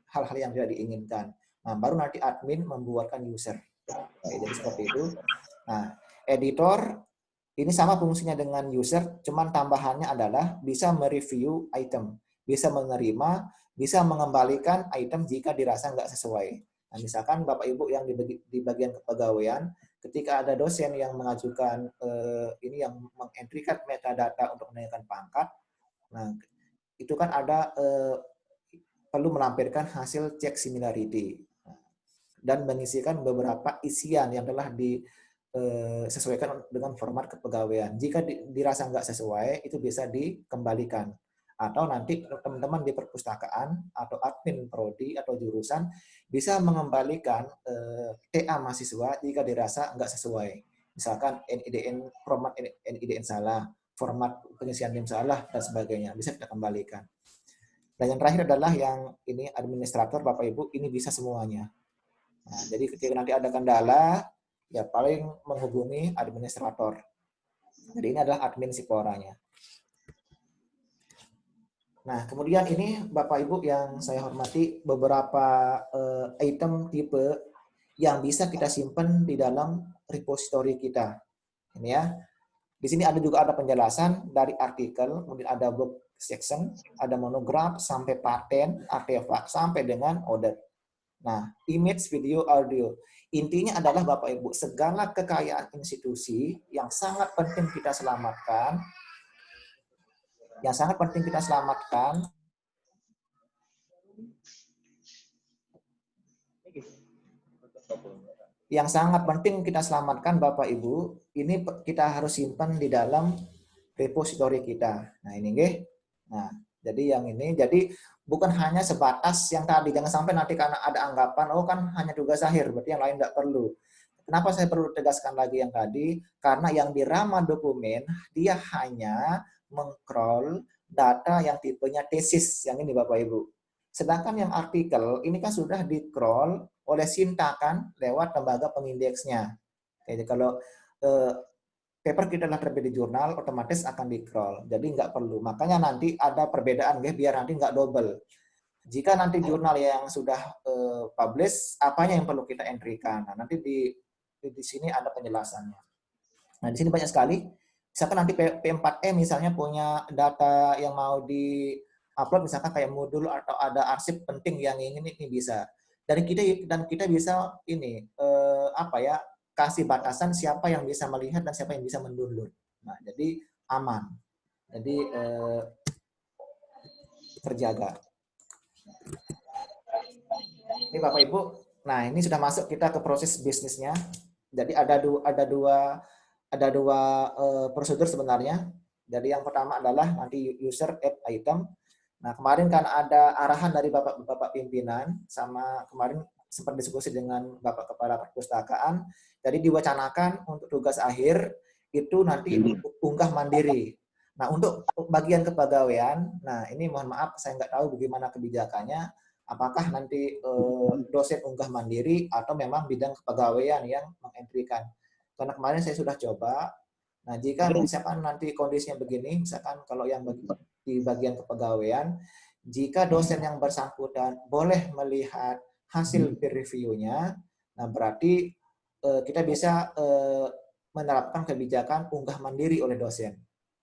Speaker 1: hal-hal yang tidak diinginkan. Nah, baru nanti admin membuatkan user. Oke, jadi seperti itu. Nah, editor ini sama fungsinya dengan user, cuman tambahannya adalah bisa mereview item, bisa menerima, bisa mengembalikan item jika dirasa nggak sesuai. Nah, misalkan Bapak Ibu yang di bagian kepegawaian, ketika ada dosen yang mengajukan ini yang mengentrikan metadata untuk menaikkan pangkat, nah itu kan ada perlu melampirkan hasil cek similarity dan mengisikan beberapa isian yang telah disesuaikan dengan format kepegawaian. Jika dirasa nggak sesuai, itu bisa dikembalikan. Atau nanti teman-teman di perpustakaan atau admin prodi atau jurusan bisa mengembalikan TA mahasiswa jika dirasa nggak sesuai. Misalkan NIDN, format NIDN salah, format pengisian NIM salah, dan sebagainya. Bisa kita kembalikan. Dan yang terakhir adalah yang ini administrator, Bapak Ibu, ini bisa semuanya. Nah, jadi ketika nanti ada kendala, ya paling menghubungi administrator. Jadi ini adalah admin si Poranya. Nah, kemudian ini Bapak Ibu yang saya hormati, beberapa item tipe yang bisa kita simpan di dalam repository kita. Ini ya. Di sini juga ada penjelasan dari artikel, kemudian ada book section, ada monograf, sampai paten, artefak, sampai dengan order. Nah, image, video, audio. Intinya adalah Bapak Ibu, segala kekayaan institusi yang sangat penting kita selamatkan, Bapak Ibu, ini kita harus simpan di dalam repository kita. Nah, ini nggih. Nah, jadi yang ini, jadi bukan hanya sebatas yang tadi, jangan sampai nanti karena ada anggapan, oh kan hanya tugas akhir, berarti yang lain tidak perlu. Kenapa saya perlu tegaskan lagi yang tadi? Karena yang di Rama dokumen, dia hanya meng-crawl data yang tipenya tesis, yang ini Bapak Ibu. Sedangkan yang artikel, ini kan sudah di-crawl oleh Sinta kan, lewat lembaga pengindeksnya. Jadi kalau paper kita telah terbit di jurnal, otomatis akan di-crawl. Jadi nggak perlu. Makanya nanti ada perbedaan, biar nanti nggak double. Jika nanti jurnal yang sudah publish, apanya yang perlu kita entry-kan. Nah, nanti di sini ada penjelasannya. Nah, di sini banyak sekali. Misalkan nanti P4E misalnya punya data yang mau di-upload, misalkan kayak modul atau ada arsip penting yang ingin ini bisa. Dan kita bisa ini, kasih batasan siapa yang bisa melihat dan siapa yang bisa mendownload. Nah, jadi aman. Jadi terjaga. Ini Bapak Ibu. Nah, ini sudah masuk kita ke proses bisnisnya. Jadi ada dua prosedur sebenarnya. Jadi yang pertama adalah nanti user add item. Nah, kemarin kan ada arahan dari Bapak pimpinan, sama kemarin sempat diskusi dengan Bapak Kepala Perpustakaan. Jadi diwacanakan untuk tugas akhir itu nanti unggah mandiri. Nah, untuk bagian kepegawaian, nah ini mohon maaf saya nggak tahu bagaimana kebijakannya. Apakah nanti dosen unggah mandiri atau memang bidang kepegawaian yang mengentrikan. karena kemarin saya sudah coba. Nah, jika misalkan nanti kondisinya begini, misalkan kalau yang di bagian kepegawaian, jika dosen yang bersangkutan boleh melihat hasil peer review-nya, nah berarti kita bisa menerapkan kebijakan unggah mandiri oleh dosen.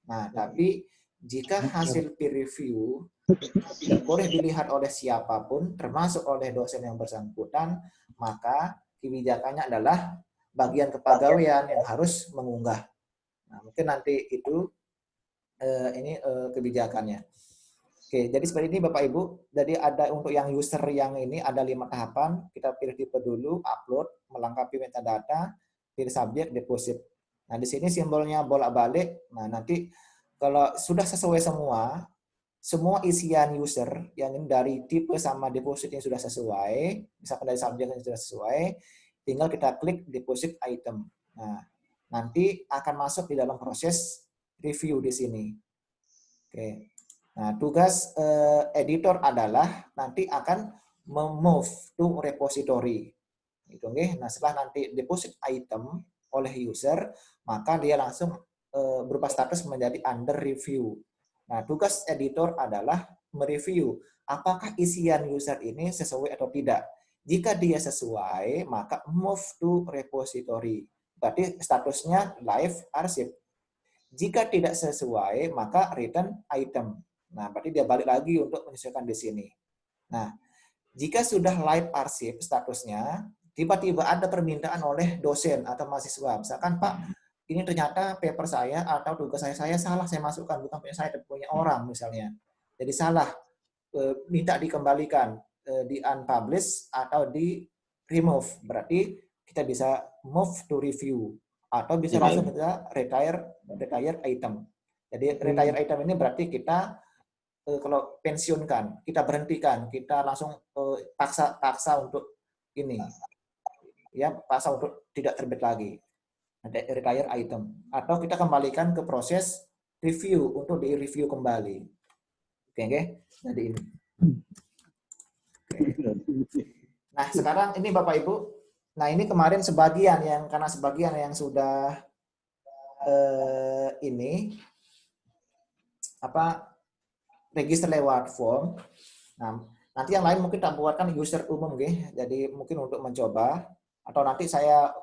Speaker 1: Nah, tapi jika hasil peer review tidak boleh dilihat oleh siapapun, termasuk oleh dosen yang bersangkutan, maka kebijakannya adalah bagian kepegawaian yang harus mengunggah. Nah, mungkin nanti itu kebijakannya. Oke, jadi seperti ini Bapak Ibu. Jadi ada untuk yang user yang ini ada 5 tahapan. Kita pilih tipe dulu, upload, melengkapi metadata, pilih subjek, deposit. Nah, di sini simbolnya bolak-balik. Nah, nanti kalau sudah sesuai semua isian user yang ini dari tipe sama deposit yang sudah sesuai, misalkan dari subjek yang sudah sesuai, tinggal kita klik deposit item. Nah, nanti akan masuk di dalam proses review di sini. Oke. Nah, tugas editor adalah nanti akan move to repository. Gitu, okay? Nah, setelah nanti deposit item oleh user, maka dia langsung berubah status menjadi under review. Nah, tugas editor adalah mereview apakah isian user ini sesuai atau tidak. Jika dia sesuai, maka move to repository. Berarti statusnya live arsip. Jika tidak sesuai, maka return item. Nah, berarti dia balik lagi untuk menyesuaikan di sini. Nah, jika sudah live arsip statusnya, tiba-tiba ada permintaan oleh dosen atau mahasiswa. Misalkan, Pak, ini ternyata paper saya atau tugas saya salah, saya masukkan, bukan punya saya, tapi punya orang misalnya. Jadi salah, minta dikembalikan, di unpublish atau di remove. Berarti kita bisa move to review. Atau bisa langsung kita retire item. Jadi retire item ini berarti kita kalau pensiunkan, kita berhentikan, kita langsung paksa untuk ini, ya paksa untuk tidak terbit lagi, retire item, atau kita kembalikan ke proses review untuk di review kembali. Oke. Jadi ini. Oke. Nah sekarang ini Bapak Ibu, nah ini kemarin sebagian yang sudah ini register lewat form. Nah, nanti yang lain mungkin tak buatkan user umum, gitu. Jadi mungkin untuk mencoba atau nanti saya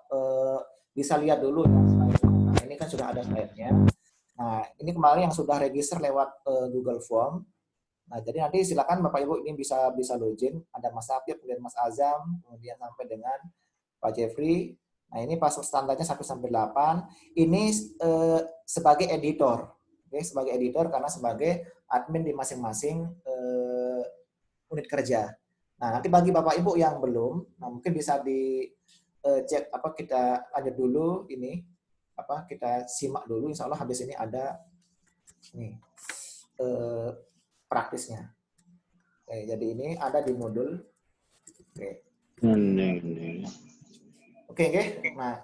Speaker 1: bisa lihat dulu. Nah, ini kan sudah ada slide-nya. Nah, ini kemarin yang sudah register lewat Google Form. Nah, jadi nanti silakan Bapak Ibu ini bisa login. Ada Mas Apip, kemudian Mas Azam, kemudian sampai dengan Pak Jeffrey. Nah, ini password standarnya 1-8. Ini sebagai editor. Oke, sebagai editor karena sebagai admin di masing-masing unit kerja. Nah, nanti bagi Bapak Ibu yang belum, nah mungkin bisa dicek kita lanjut dulu ini kita simak dulu. Insya Allah habis ini ada nih praktisnya. Oke, jadi ini ada di modul. Oke. Nah,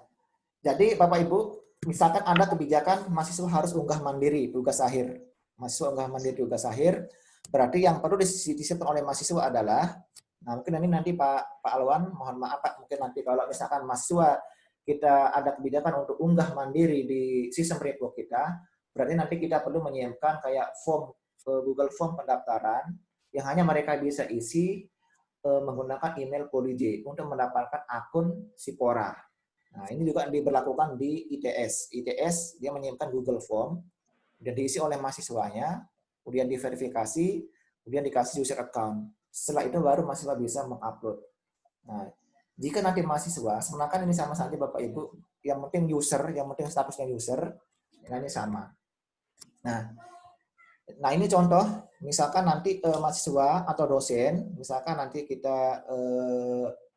Speaker 1: jadi Bapak Ibu, misalkan ada kebijakan mahasiswa harus unggah mandiri tugas akhir. Mahasiswa unggah mandiri tugas akhir, berarti yang perlu disiapkan oleh mahasiswa adalah, nah mungkin nanti Pak Alwan, mohon maaf Pak, mungkin nanti kalau misalkan mahasiswa kita ada kebijakan untuk unggah mandiri di sistem repo kita, berarti nanti kita perlu menyiapkan kayak form Google Form pendaftaran yang hanya mereka bisa isi menggunakan email PolyJ untuk mendapatkan akun Sipora. Nah, ini juga diberlakukan di ITS. ITS dia menyiapkan Google Form dan diisi oleh mahasiswanya, kemudian diverifikasi, kemudian dikasih user account. Setelah itu baru mahasiswa bisa mengupload. Nah, jika nanti mahasiswa, sebenarnya ini sama saja Bapak Ibu, yang penting user, yang penting statusnya user, ini sama. Nah ini contoh, misalkan nanti mahasiswa atau dosen, misalkan nanti kita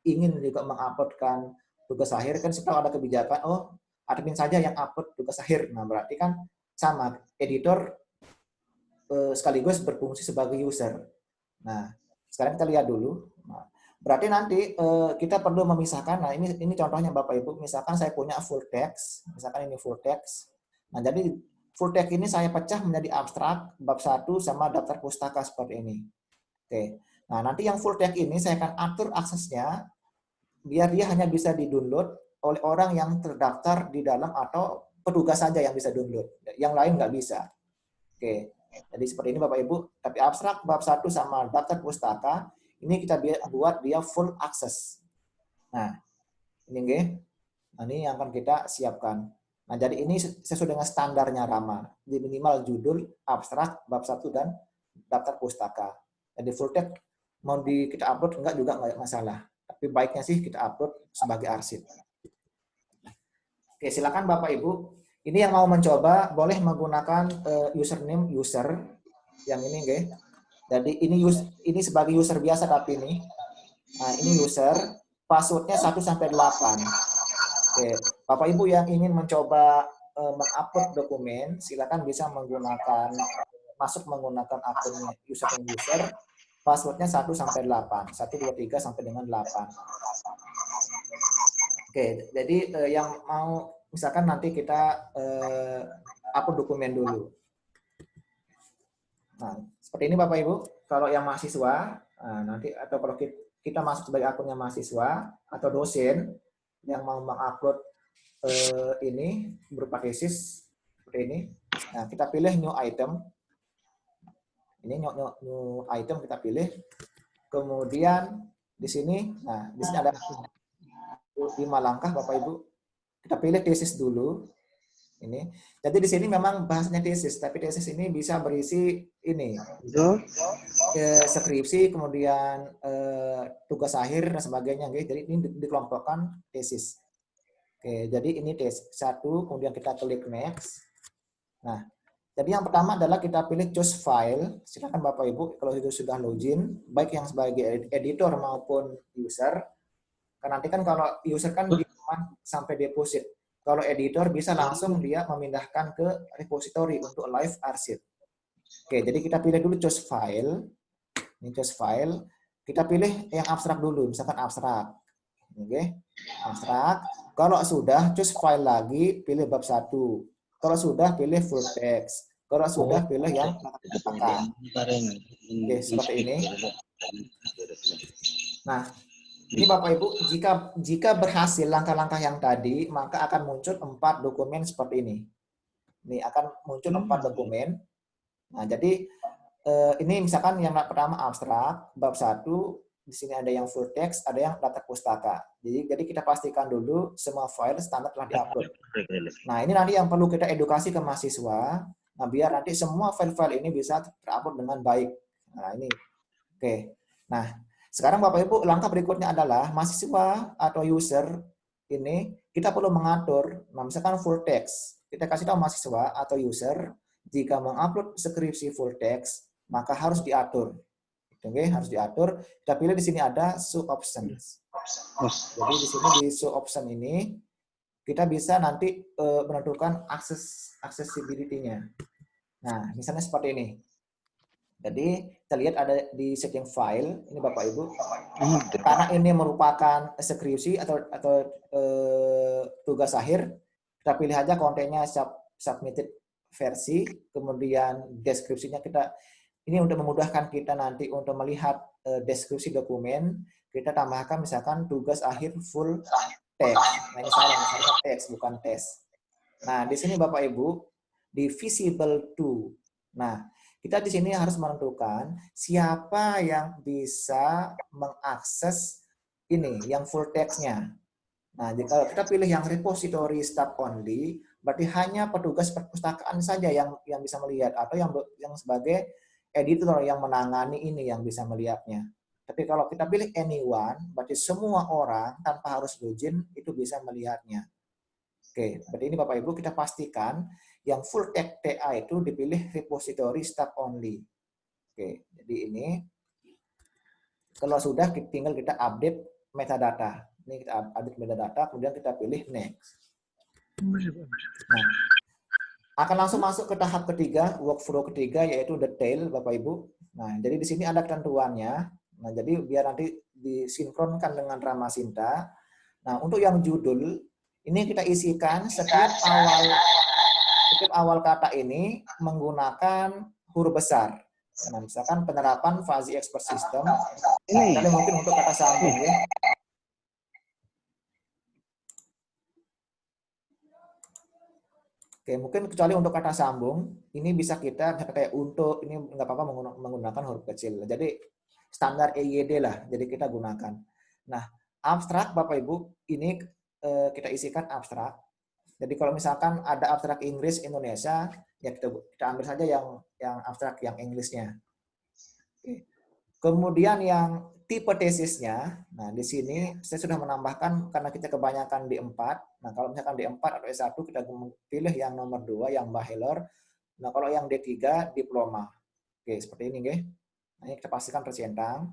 Speaker 1: ingin juga menguploadkan tugas akhir, kan setelah ada kebijakan, admin saja yang upload tugas akhir. Nah berarti kan sama, editor sekaligus berfungsi sebagai user. Nah sekarang kita lihat dulu. Nah, berarti nanti kita perlu memisahkan, nah ini contohnya Bapak Ibu, misalkan saya punya full text, misalkan ini full text. Nah jadi full text ini saya pecah menjadi abstrak, bab 1 sama daftar pustaka seperti ini. Oke. Nah, nanti yang full text ini saya akan atur aksesnya biar dia hanya bisa di-download oleh orang yang terdaftar di dalam atau petugas saja yang bisa download. Yang lain nggak bisa. Oke. Jadi seperti ini Bapak Ibu. Tapi abstrak bab 1 sama daftar pustaka ini kita buat dia full access. Nah, ini nggih. Nah, ini yang akan kita siapkan. Nah, jadi ini sesuai dengan standarnya Rama. Di minimal judul, abstrak, bab 1 dan daftar pustaka. Jadi full text mau kita upload enggak juga enggak masalah. Tapi baiknya sih kita upload sebagai arsip. Oke, silakan Bapak Ibu. Ini yang mau mencoba boleh menggunakan username user yang ini nggih. Jadi ini sebagai user biasa tapi ini. Nah, ini user, passwordnya 1 sampai 8. Oke, Bapak Ibu yang ingin mencoba mengupload dokumen, silakan bisa masuk menggunakan akun username user, passwordnya 1 sampai 8, 1, 2, 3 sampai dengan 8. Oke, jadi yang mau misalkan nanti kita upload dokumen dulu. Nah, seperti ini Bapak Ibu. Kalau yang mahasiswa, nanti atau kalau kita masuk sebagai akunnya mahasiswa atau dosen yang mau mengupload ini berupa tesis seperti ini. Nah, kita pilih new item. Ini new item kita pilih. Kemudian di sini, nah di sini ada 5 langkah Bapak Ibu. Kita pilih tesis dulu. Ini. Jadi di sini memang bahasanya tesis, tapi tesis ini bisa berisi ini. Skripsi, kemudian tugas akhir dan sebagainya. Jadi ini dikelompokkan tesis. Oke, jadi ini tesis 1, kemudian kita klik next. Nah, jadi yang pertama adalah kita pilih choose file. Silakan Bapak Ibu kalau itu sudah login, baik yang sebagai editor maupun user. Karena nanti kan kalau user kan cuma sampai deposit. Kalau editor bisa langsung dia memindahkan ke repository untuk live arsip. Oke, jadi kita pilih dulu choose file. Ini choose file. Kita pilih yang abstrak dulu, misalkan abstrak. Oke, abstrak. Kalau sudah choose file lagi, pilih bab 1. Kalau sudah pilih full text. Kalau sudah pilih yang kata-kata. Oke, seperti ini. Nah, ini Bapak Ibu, jika berhasil langkah-langkah yang tadi, maka akan muncul 4 dokumen seperti ini. Ini akan muncul 4 dokumen. Nah, jadi ini misalkan yang pertama abstrak, bab 1, di sini ada yang full text, ada yang daftar pustaka. Jadi kita pastikan dulu semua file standar telah diupload. Nah, ini nanti yang perlu kita edukasi ke mahasiswa, nah biar nanti semua file-file ini bisa terupload dengan baik. Nah, ini. Oke. Nah, sekarang Bapak Ibu, langkah berikutnya adalah mahasiswa atau user ini kita perlu mengatur, nah misalkan full text, kita kasih tahu mahasiswa atau user jika mengupload skripsi full text maka harus diatur. Oke, harus diatur. Kita pilih di sini ada show options. Jadi di sini di show option ini kita bisa nanti menentukan accessibility-nya. Nah, misalnya seperti ini. Jadi kita lihat ada di setting file ini Bapak Ibu, karena ini merupakan skripsi atau tugas akhir, kita pilih aja kontennya submitted versi, kemudian deskripsinya ini untuk memudahkan kita nanti untuk melihat deskripsi dokumen, kita tambahkan misalkan tugas akhir full text. Nah ini salah, misalnya text bukan tes. Nah di sini Bapak Ibu di visible to. Nah kita di sini harus menentukan siapa yang bisa mengakses ini, yang full text-nya. Nah, jika kita pilih yang repository staff only, berarti hanya petugas perpustakaan saja yang bisa melihat, atau yang sebagai editor yang menangani ini yang bisa melihatnya. Tapi kalau kita pilih anyone, berarti semua orang tanpa harus login itu bisa melihatnya. Oke, berarti ini Bapak Ibu kita pastikan yang full text TA itu dipilih repository staff only. Oke, jadi ini kalau sudah tinggal kita update metadata. Ini kita update metadata, kemudian kita pilih next. Nah, akan langsung masuk ke tahap ketiga, workflow ketiga yaitu detail Bapak Ibu. Nah, jadi di sini ada ketentuannya. Nah, jadi biar nanti disinkronkan dengan Rama Sinta. Nah, untuk yang judul ini kita isikan setiap awal kata ini menggunakan huruf besar. Nah, misalkan penerapan Fuzzy Expert System, ini mungkin untuk kata sambung ya. Oke, mungkin kecuali untuk kata sambung, ini bisa kita misalkan kayak untuk, ini nggak apa-apa menggunakan huruf kecil. Jadi standar EYD lah, jadi kita gunakan. Nah, abstrak Bapak Ibu, ini kita isikan abstrak. Jadi kalau misalkan ada abstrak Inggris Indonesia, ya kita ambil saja yang abstrak yang Inggrisnya. Oke. Kemudian yang tipe tesisnya, nah di sini saya sudah menambahkan karena kita kebanyakan D4. Nah kalau misalkan D4 atau S1 kita pilih yang nomor 2, yang bachelor. Nah kalau yang D3 diploma. Oke, seperti ini nggih. Nah, ini kita pastikan tercentang.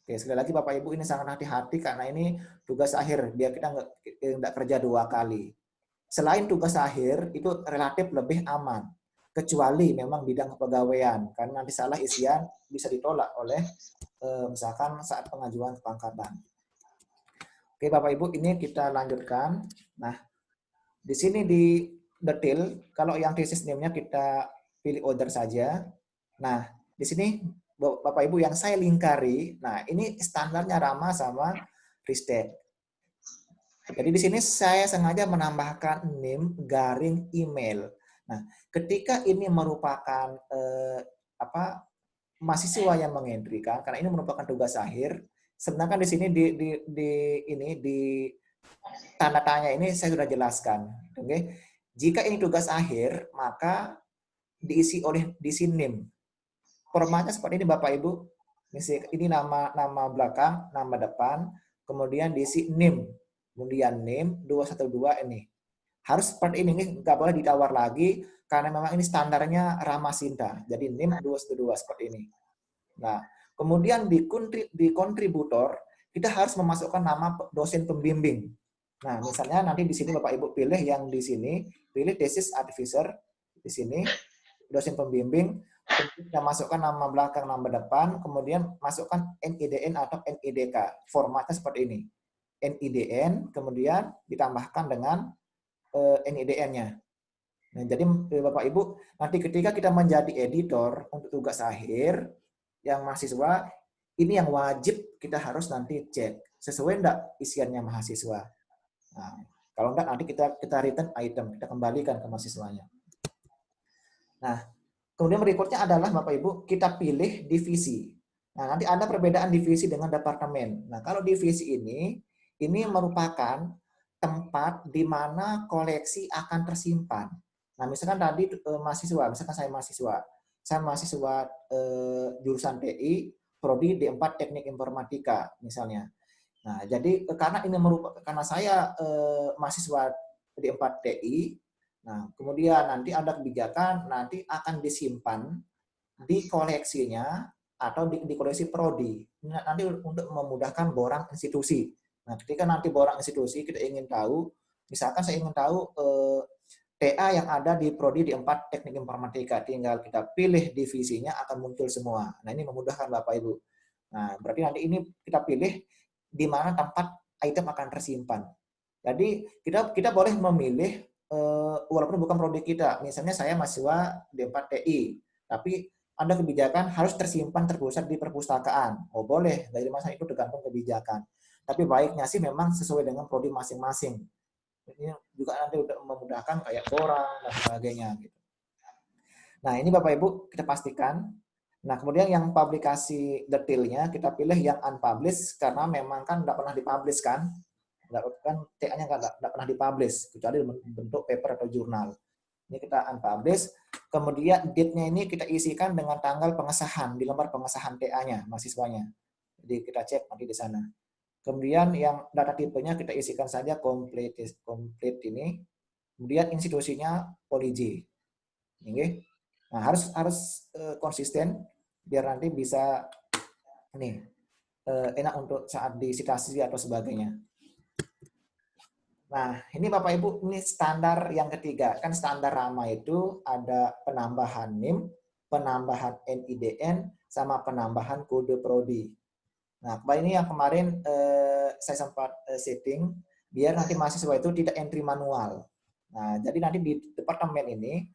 Speaker 1: Oke, sekali lagi Bapak Ibu ini sangat hati-hati karena ini tugas akhir biar kita nggak kerja 2 kali. Selain tugas akhir itu relatif lebih aman. Kecuali memang bidang kepegawaian karena nanti salah isian bisa ditolak oleh misalkan saat pengajuan kepangkatan. Oke Bapak Ibu, ini kita lanjutkan. Nah, di sini di detail, kalau yang thesis name-nya kita pilih order saja. Nah, di sini Bapak Ibu yang saya lingkari, nah ini standarnya Rama sama Ristek. Jadi di sini saya sengaja menambahkan name garing email. Nah, ketika ini merupakan mahasiswa yang mengentrikan, karena ini merupakan tugas akhir. Sebenarnya kan di sini di tanda tanya ini saya sudah jelaskan. Oke, jika ini tugas akhir, maka diisi oleh name. Formatnya seperti ini Bapak Ibu. Ini nama belakang, nama depan, kemudian diisi name, kemudian name 212 ini. Harus seperti ini, nggak boleh ditawar lagi, karena memang ini standarnya Rama Sinta. Jadi NIM 212 seperti ini. Nah, kemudian di kontributor, kita harus memasukkan nama dosen pembimbing. Nah, misalnya nanti di sini Bapak Ibu pilih yang di sini, pilih thesis advisor, di sini, dosen pembimbing, kita masukkan nama belakang, nama depan, kemudian masukkan NIDN atau NIDK. Formatnya seperti ini. NIDN, kemudian ditambahkan dengan NIDN-nya. Nah, jadi Bapak Ibu, nanti ketika kita menjadi editor untuk tugas akhir, yang mahasiswa, ini yang wajib kita harus nanti cek. Sesuai enggak isiannya mahasiswa. Nah, kalau enggak nanti kita return item, kita kembalikan ke mahasiswanya. Nah, kemudian berikutnya adalah Bapak Ibu, kita pilih divisi. Nah, nanti ada perbedaan divisi dengan departemen. Nah, kalau divisi ini merupakan tempat di mana koleksi akan tersimpan. Nah, misalkan tadi mahasiswa, misalkan saya mahasiswa jurusan TI, prodi D4 Teknik Informatika misalnya. Nah, jadi karena saya mahasiswa D4 TI, nah kemudian nanti ada kebijakan nanti akan disimpan di koleksinya atau di koleksi prodi. Nanti untuk memudahkan borang institusi. Nah, ketika nanti borang institusi kita ingin tahu, misalkan saya ingin tahu TA yang ada di prodi D4 Teknik Informatika, tinggal kita pilih divisinya akan muncul semua. Nah, ini memudahkan Bapak Ibu. Nah, berarti nanti ini kita pilih di mana tempat item akan tersimpan. Jadi kita boleh memilih walaupun bukan prodi kita. Misalnya saya mahasiswa D4 TI, tapi ada kebijakan harus tersimpan terpusat di perpustakaan. Oh boleh, dari masa itu tergantung kebijakan. Tapi baiknya sih memang sesuai dengan prodi masing-masing. Ini juga nanti udah memudahkan kayak borang dan sebagainya gitu. Nah, ini Bapak Ibu kita pastikan. Nah, kemudian yang publikasi detailnya kita pilih yang unpublished karena memang kan tidak pernah dipublish kan. TA-nya nggak pernah dipublish kecuali bentuk paper atau jurnal. Ini kita unpublished. Kemudian date-nya ini kita isikan dengan tanggal pengesahan di lembar pengesahan TA-nya mahasiswanya. Jadi kita cek nanti di sana. Kemudian yang data tipenya kita isikan saja complete ini. Kemudian institusinya Poliji. Ini. Nah, harus konsisten biar nanti bisa enak untuk saat disitasi atau sebagainya. Nah, ini Bapak Ibu, ini standar yang ketiga. Kan standar Rama itu ada penambahan NIM, penambahan NIDN, sama penambahan kode prodi. Nah, ini yang kemarin saya sempat setting biar nanti mahasiswa itu tidak entry manual. Nah, jadi nanti di departemen ini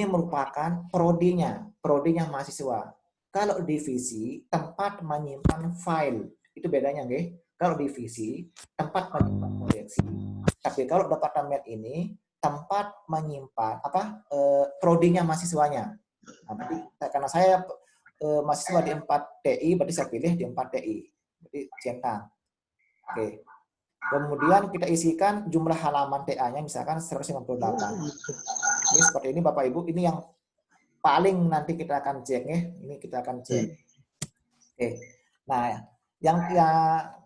Speaker 1: merupakan prodinya mahasiswa. Kalau divisi tempat menyimpan file, itu bedanya nggih. Kalau divisi tempat menyimpan koleksi. Tapi kalau departemen ini tempat menyimpan prodinya mahasiswanya. Nah, berarti karena saya mahasiswa di 4TI, berarti saya pilih di 4TI. Berarti centang. Oke. Kemudian kita isikan jumlah halaman TA-nya misalkan 158. Ini seperti ini Bapak Ibu, ini yang paling nanti kita akan cek ya. Ini kita akan cek. Oke. Nah, yang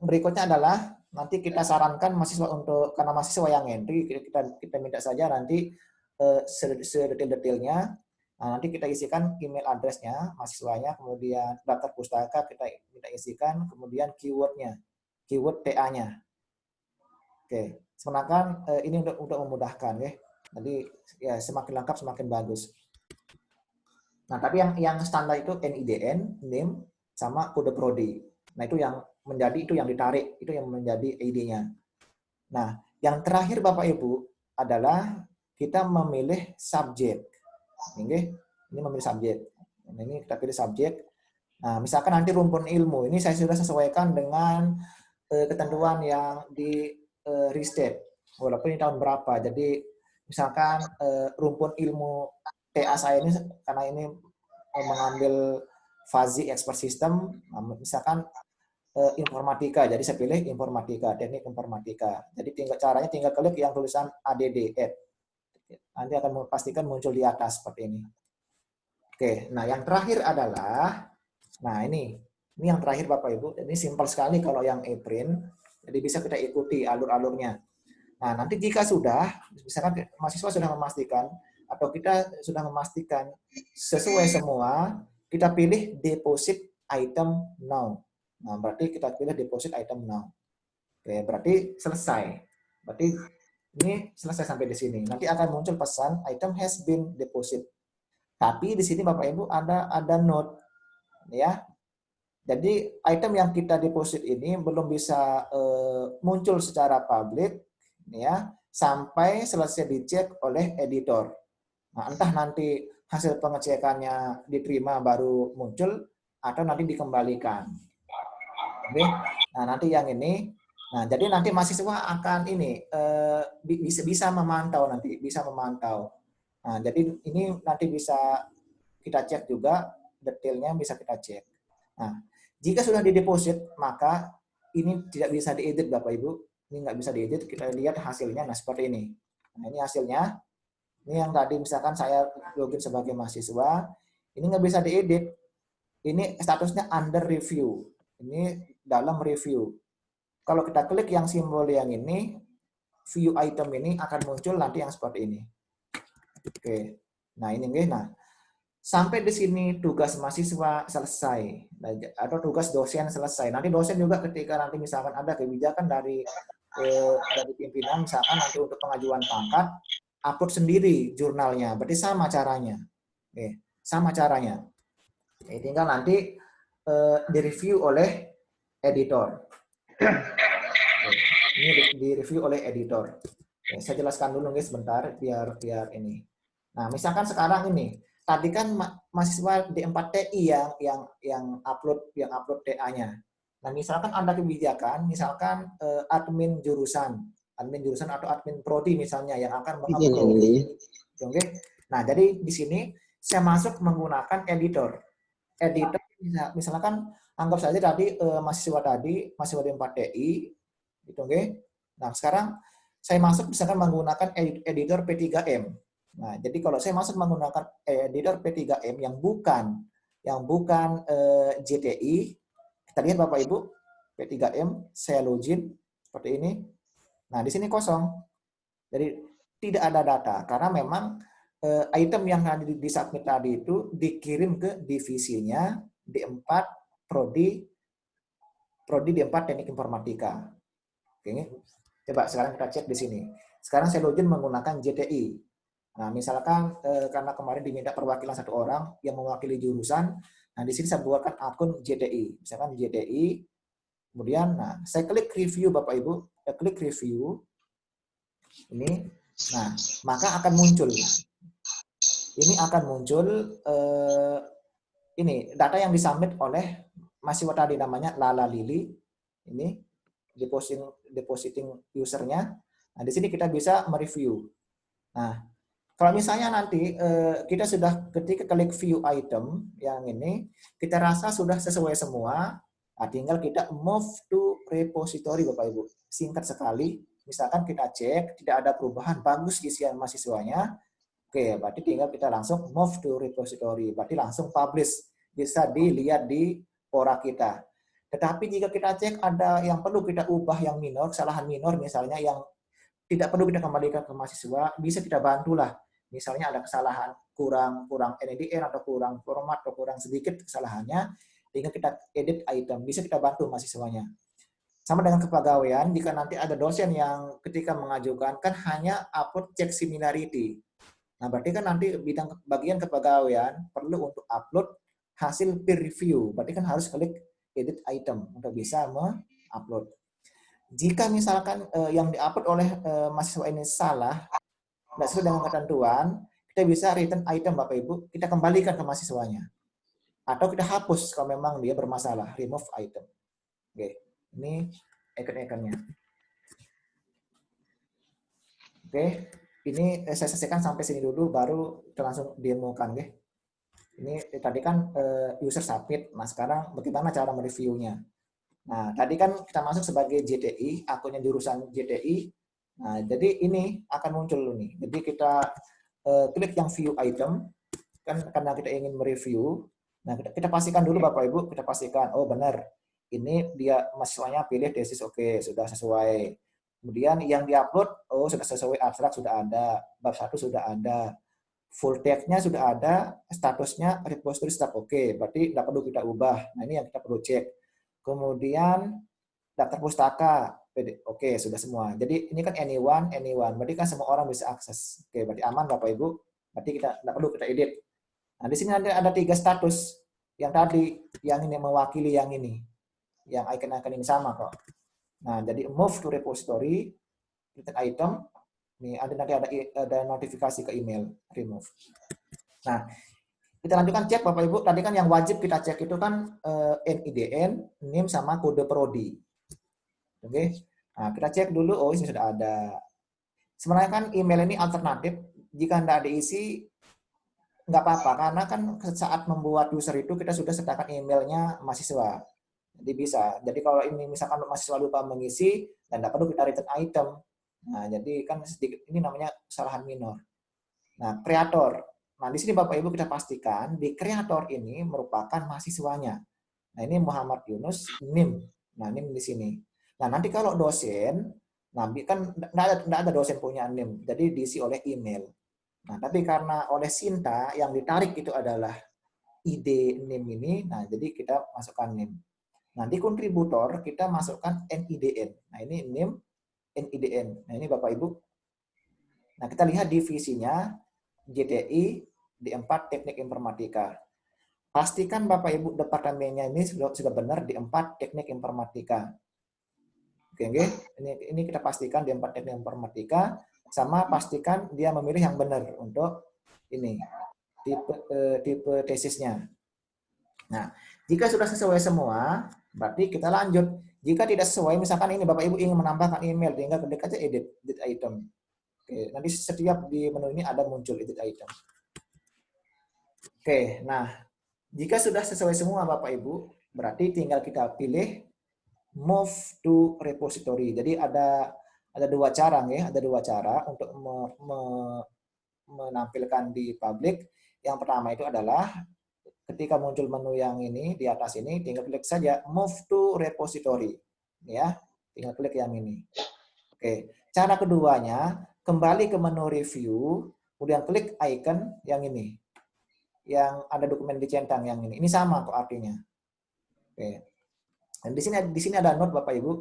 Speaker 1: berikutnya adalah nanti kita sarankan mahasiswa untuk, karena mahasiswa yang entry, kita minta saja nanti sedetail-detailnya. Nah, nanti kita isikan email address-nya mahasiswanya, kemudian daftar pustaka kita isikan, kemudian keyword-nya, keyword TA-nya. Oke, sebenarnya ini untuk memudahkan ya. Jadi ya semakin lengkap semakin bagus. Nah, tapi yang standar itu NIDN, name, sama kode prodi. Nah, itu yang ditarik, itu yang menjadi ID-nya. Nah, yang terakhir Bapak Ibu adalah kita memilih subjek. Ini memilih subjek. Ini kita pilih subjek. Nah, misalkan nanti rumpun ilmu, ini saya sudah sesuaikan dengan ketentuan yang di restate. Walaupun ini tahun berapa. Jadi, misalkan rumpun ilmu TA saya ini, karena ini mengambil Fazi Expert System, misalkan informatika, jadi saya pilih informatika, teknik informatika. Jadi caranya tinggal klik yang tulisan ADD, add. Nanti akan pastikan muncul di atas seperti ini. Oke, nah yang terakhir adalah, nah ini yang terakhir Bapak Ibu, ini simpel sekali kalau yang e-print, jadi bisa kita ikuti alur-alurnya. Nah nanti jika sudah, misalkan mahasiswa sudah memastikan, atau kita sudah memastikan sesuai semua, kita pilih deposit item now. Nah berarti kita pilih deposit item now. Oke, berarti selesai. Berarti ini selesai sampai di sini. Nanti akan muncul pesan item has been deposit. Tapi di sini Bapak Ibu ada note ya. Jadi item yang kita deposit ini belum bisa muncul secara publik ya sampai selesai dicek oleh editor. Nah, entah nanti hasil pengecekannya diterima baru muncul atau nanti dikembalikan. Oke. Nah, nanti yang ini. Nah, jadi nanti mahasiswa akan ini bisa memantau nanti, bisa memantau. Nah, jadi ini nanti bisa kita cek juga, detailnya bisa kita cek. Nah, jika sudah dideposit, maka ini tidak bisa diedit Bapak Ibu. Ini nggak bisa diedit, kita lihat hasilnya, nah seperti ini. Nah, ini hasilnya. Ini yang tadi misalkan saya login sebagai mahasiswa, ini nggak bisa diedit. Ini statusnya under review. Ini dalam review. Kalau kita klik yang simbol yang ini, view item ini akan muncul nanti yang seperti ini. Oke, nah ini nih. Nah, sampai di sini tugas mahasiswa selesai, atau tugas dosen selesai. Nanti dosen juga ketika nanti misalkan ada kebijakan dari pimpinan, misalkan nanti untuk pengajuan pangkat, upload sendiri jurnalnya. Berarti sama caranya. Oke, sama caranya. Tinggal nanti direview oleh editor. Ini direview oleh editor. Oke, saya jelaskan dulu guys sebentar biar ini. Nah, misalkan sekarang ini, tadi kan mahasiswa di 4TI yang upload TA-nya. Nah, misalkan ada kebijakan, misalkan admin jurusan atau admin prodi misalnya yang akan mengupload. Oke. Nah, jadi di sini saya masuk menggunakan editor. Editor misalkan anggap saja tadi mahasiswa di 4TI gitu, oke. Nah, sekarang saya masuk misalkan menggunakan editor P3M. Nah, jadi kalau saya masuk menggunakan editor P3M yang bukan JTI, kita lihat Bapak Ibu, P3M, saya login seperti ini. Nah, di sini kosong. Jadi tidak ada data karena memang item yang disubmit tadi itu dikirim ke divisinya D4 prodi D4 Teknik Informatika. Oke. Coba sekarang kita cek di sini. Sekarang saya login menggunakan JTI. Nah, misalkan karena kemarin diminta perwakilan satu orang yang mewakili jurusan, nah di sini saya buatkan akun JTI. Misalkan JTI, kemudian nah saya klik review Bapak Ibu, klik review. Ini, nah maka akan muncul. Ini akan muncul ini data yang disubmit oleh mahasiswa tadi namanya Lala Lili. Ini depositing usernya. Nah, di sini kita bisa mereview. Nah, kalau misalnya nanti kita sudah ketika klik view item yang ini, kita rasa sudah sesuai semua, nah tinggal kita move to repository Bapak Ibu. Singkat sekali, misalkan kita cek, tidak ada perubahan, bagus isian mahasiswanya, oke, berarti tinggal kita langsung move to repository, berarti langsung publish, bisa dilihat di Quora kita. Tetapi jika kita cek ada yang perlu kita ubah yang minor, kesalahan minor misalnya yang tidak perlu kita kembalikan ke mahasiswa, bisa kita bantulah. Misalnya ada kesalahan kurang NADN atau kurang format atau kurang sedikit kesalahannya, tinggal kita edit item, bisa kita bantu mahasiswanya. Sama dengan kepegawaian, jika nanti ada dosen yang ketika mengajukan kan hanya upload check similarity. Nah, berarti kan nanti bagian kepegawaian perlu untuk upload hasil peer review. Berarti kan harus klik edit item untuk bisa mengupload. Jika misalkan yang diupload oleh mahasiswa ini salah, tidak sesuai dengan ketentuan, kita bisa return item Bapak Ibu, kita kembalikan ke mahasiswanya. Atau kita hapus kalau memang dia bermasalah, remove item. Oke, ini icon-iconnya. Oke, ini saya selesaikan sampai sini dulu, baru kita langsung demokan. Oke. Ini tadi kan user submit, nah sekarang bagaimana cara mereviewnya. Nah, tadi kan kita masuk sebagai JTI, akunnya jurusan JTI. Nah, jadi ini akan muncul nih. Jadi kita klik yang view item, kan karena kita ingin mereview. Nah, kita pastikan dulu Bapak Ibu, kita pastikan, oh benar, ini dia mahasiswanya pilih tesis, oke, sudah sesuai. Kemudian yang diupload, oh sudah sesuai, abstrak sudah ada, bab 1 sudah ada, full text-nya sudah ada, statusnya repository start, oke, berarti tidak perlu kita ubah. Nah, ini yang kita perlu cek. Kemudian daftar pustaka, oke sudah semua. Jadi ini kan anyone, berarti kan semua orang bisa akses. Oke, berarti aman Bapak Ibu. Berarti kita tidak perlu kita edit. Nah di sini ada 3 status. Yang tadi, yang ini mewakili yang ini, yang icon-icon ini sama kok. Nah jadi move to repository, return item. Nih nanti ada notifikasi ke email remove. Nah kita lanjutkan cek Bapak Ibu, tadi kan yang wajib kita cek itu kan NIDN, NIM sama kode prodi. Oke. Nah, kita cek dulu, oh ini sudah ada. Sebenarnya kan email ini alternatif, jika tidak diisi nggak apa-apa, karena kan saat membuat user itu kita sudah sediakan emailnya mahasiswa. Jadi bisa. Jadi kalau ini misalkan mahasiswa lupa mengisi, dan tidak perlu kita return item. Nah, jadi kan sedikit ini namanya kesalahan minor. Nah, kreator. Nah, di sini Bapak Ibu kita pastikan di kreator ini merupakan mahasiswanya. Nah, ini Muhammad Yunus, NIM. Nah, NIM di sini. Nah, nanti kalau dosen, nah kan tidak ada dosen punya NIM, jadi diisi oleh email. Nah, tapi karena oleh Sinta yang ditarik itu adalah ID NIM ini, nah jadi kita masukkan NIM. Nah, di kontributor kita masukkan NIDN. Nah, ini NIM, NIDN. Nah, ini Bapak Ibu. Nah, kita lihat divisinya, JTI di 4 teknik informatika. Pastikan Bapak Ibu departemennya ini sudah benar di 4 teknik informatika. Oke, ini kita pastikan di 4 teknik informatika, sama pastikan dia memilih yang benar untuk ini tipe tesisnya. Nah, jika sudah sesuai semua, berarti kita lanjut. Jika tidak sesuai, misalkan ini Bapak Ibu ingin menambahkan email, tinggal klik aja edit item. Oke, nanti setiap di menu ini ada muncul edit item. Oke, nah jika sudah sesuai semua Bapak Ibu, berarti tinggal kita pilih move to repository. Jadi ada 2 cara ya, ada 2 cara untuk menampilkan di public. Yang pertama itu adalah ketika muncul menu yang ini di atas ini, tinggal klik saja move to repository, ya, tinggal klik yang ini. Oke, cara keduanya kembali ke menu review, kemudian klik icon yang ini, yang ada dokumen dicentang yang ini. Ini sama kok artinya. Oke. Dan di sini ada note Bapak Ibu.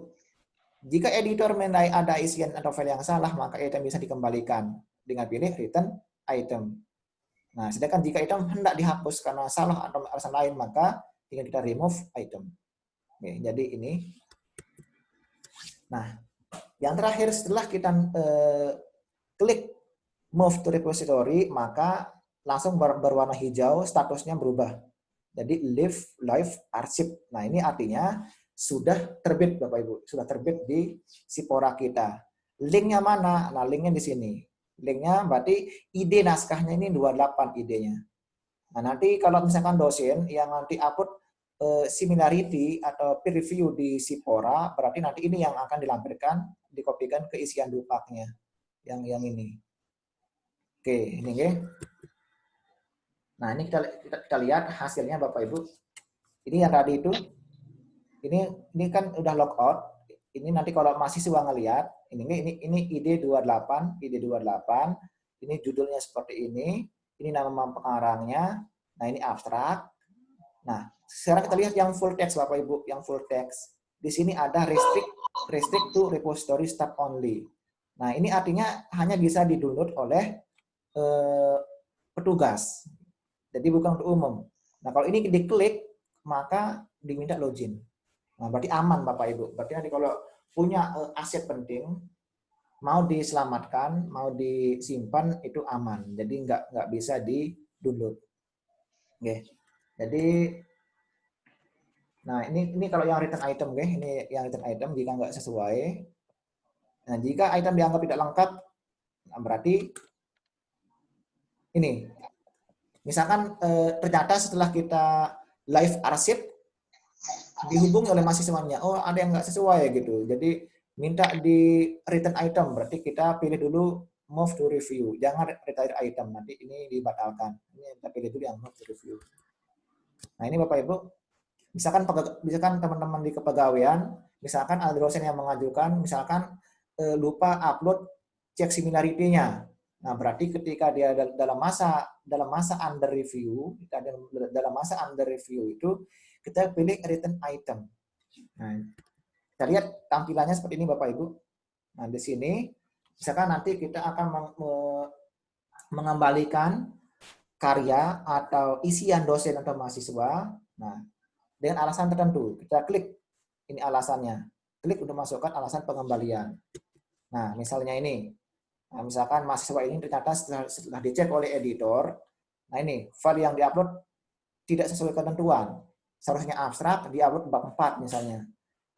Speaker 1: Jika editor menilai ada isian atau file yang salah, maka item bisa dikembalikan dengan pilih return item. Nah, sedangkan jika item hendak dihapus karena salah atau alasan lain, maka tinggal kita remove item. Oke, jadi ini. Nah, yang terakhir setelah kita klik move to repository, maka langsung berwarna hijau, statusnya berubah. Jadi live archive. Nah, ini artinya sudah terbit Bapak Ibu, sudah terbit di Sipora kita. Linknya mana? Nah, linknya di sini. Linknya berarti ide naskahnya ini 28 idenya. Nah, nanti kalau misalkan dosen yang nanti upload similarity atau peer review di Sipora, berarti nanti ini yang akan dilampirkan, dikopikan ke isian dupaknya. Yang ini. Oke, ini ya. Nah, ini kita lihat hasilnya Bapak Ibu. Ini yang tadi itu. Ini kan udah logout. Ini nanti kalau mahasiswa ngelihat, ini ide 28, ide 28. Ini judulnya seperti ini. Ini nama pengarangnya. Nah, ini abstrak. Nah, sekarang kita lihat yang full text Bapak Ibu, yang full text. Di sini ada restrict to repository staff only. Nah, ini artinya hanya bisa di-download oleh petugas. Jadi bukan untuk umum. Nah, kalau ini diklik, maka diminta login. Nah, berarti aman Bapak Ibu. Berarti nanti kalau punya aset penting, mau diselamatkan, mau disimpan, itu aman. Jadi nggak bisa di-download. Oke. Jadi, nah ini kalau yang return item, oke. Ini yang return item jika nggak sesuai. Nah, jika item dianggap tidak lengkap, nah berarti ini. Misalkan ternyata setelah kita live arsip, dihubungi oleh mahasiswanya, oh ada yang nggak sesuai gitu. Jadi minta di return item, berarti kita pilih dulu move to review. Jangan return item, nanti ini dibatalkan. Ini kita pilih dulu yang move to review. Nah ini Bapak Ibu, misalkan teman-teman di kepegawaian, misalkan ada dosen yang mengajukan, misalkan lupa upload cek similarity-nya. Nah, berarti ketika dia dalam masa under review, itu kita pilih return item. Nah, kita lihat tampilannya seperti ini Bapak Ibu. Nah, di sini misalkan nanti kita akan mengembalikan karya atau isian dosen atau mahasiswa. Nah, dengan alasan tertentu, kita klik ini alasannya. Klik untuk masukkan alasan pengembalian. Nah, misalnya ini. Nah, misalkan mahasiswa ini ternyata setelah dicek oleh editor, nah ini file yang diupload tidak sesuai ketentuan. Seharusnya abstrak, diupload bab 4 misalnya.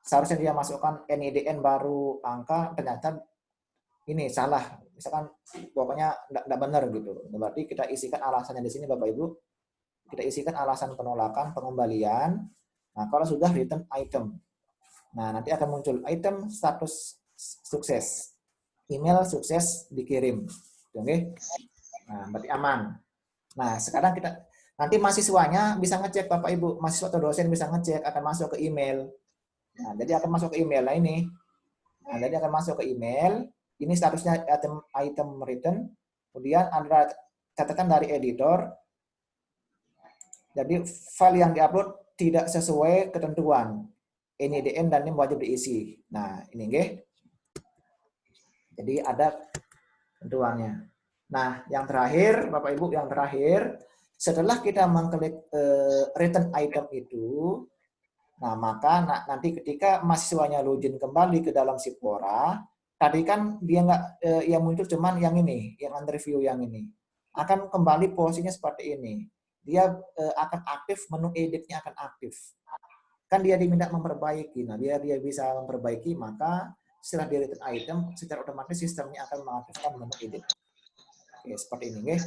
Speaker 1: Seharusnya dia masukkan NIDN baru angka, ternyata ini salah. Misalkan pokoknya tidak benar gitu. Berarti kita isikan alasannya di sini Bapak Ibu. Kita isikan alasan penolakan, pengembalian. Nah, kalau sudah return item. Nah, nanti akan muncul item status sukses. Email sukses dikirim. Oke. Nah, berarti aman. Nah, sekarang nanti mahasiswanya bisa ngecek Bapak Ibu, mahasiswa atau dosen bisa ngecek akan masuk ke email. Nah, jadi akan masuk ke email. Nah, ini. Nah, jadi akan masuk ke email. Ini statusnya item written. Kemudian ada catatan dari editor. Jadi file yang diupload tidak sesuai ketentuan. NIDN dan NIM wajib diisi. Nah, ini nggih. Jadi ada ketentuannya. Nah, yang terakhir, Bapak Ibu, yang terakhir, setelah kita mengklik return item itu, nah maka nanti ketika mahasiswanya login kembali ke dalam Sipora, tadi kan dia yang muncul cuman yang ini, yang under review yang ini. Akan kembali posisinya seperti ini. Dia akan aktif, menu editnya akan aktif. Kan dia diminta memperbaiki. Nah, biar dia bisa memperbaiki, maka setelah di return item, secara otomatis sistemnya akan mengaktifkan menu edit. Oke, seperti ini.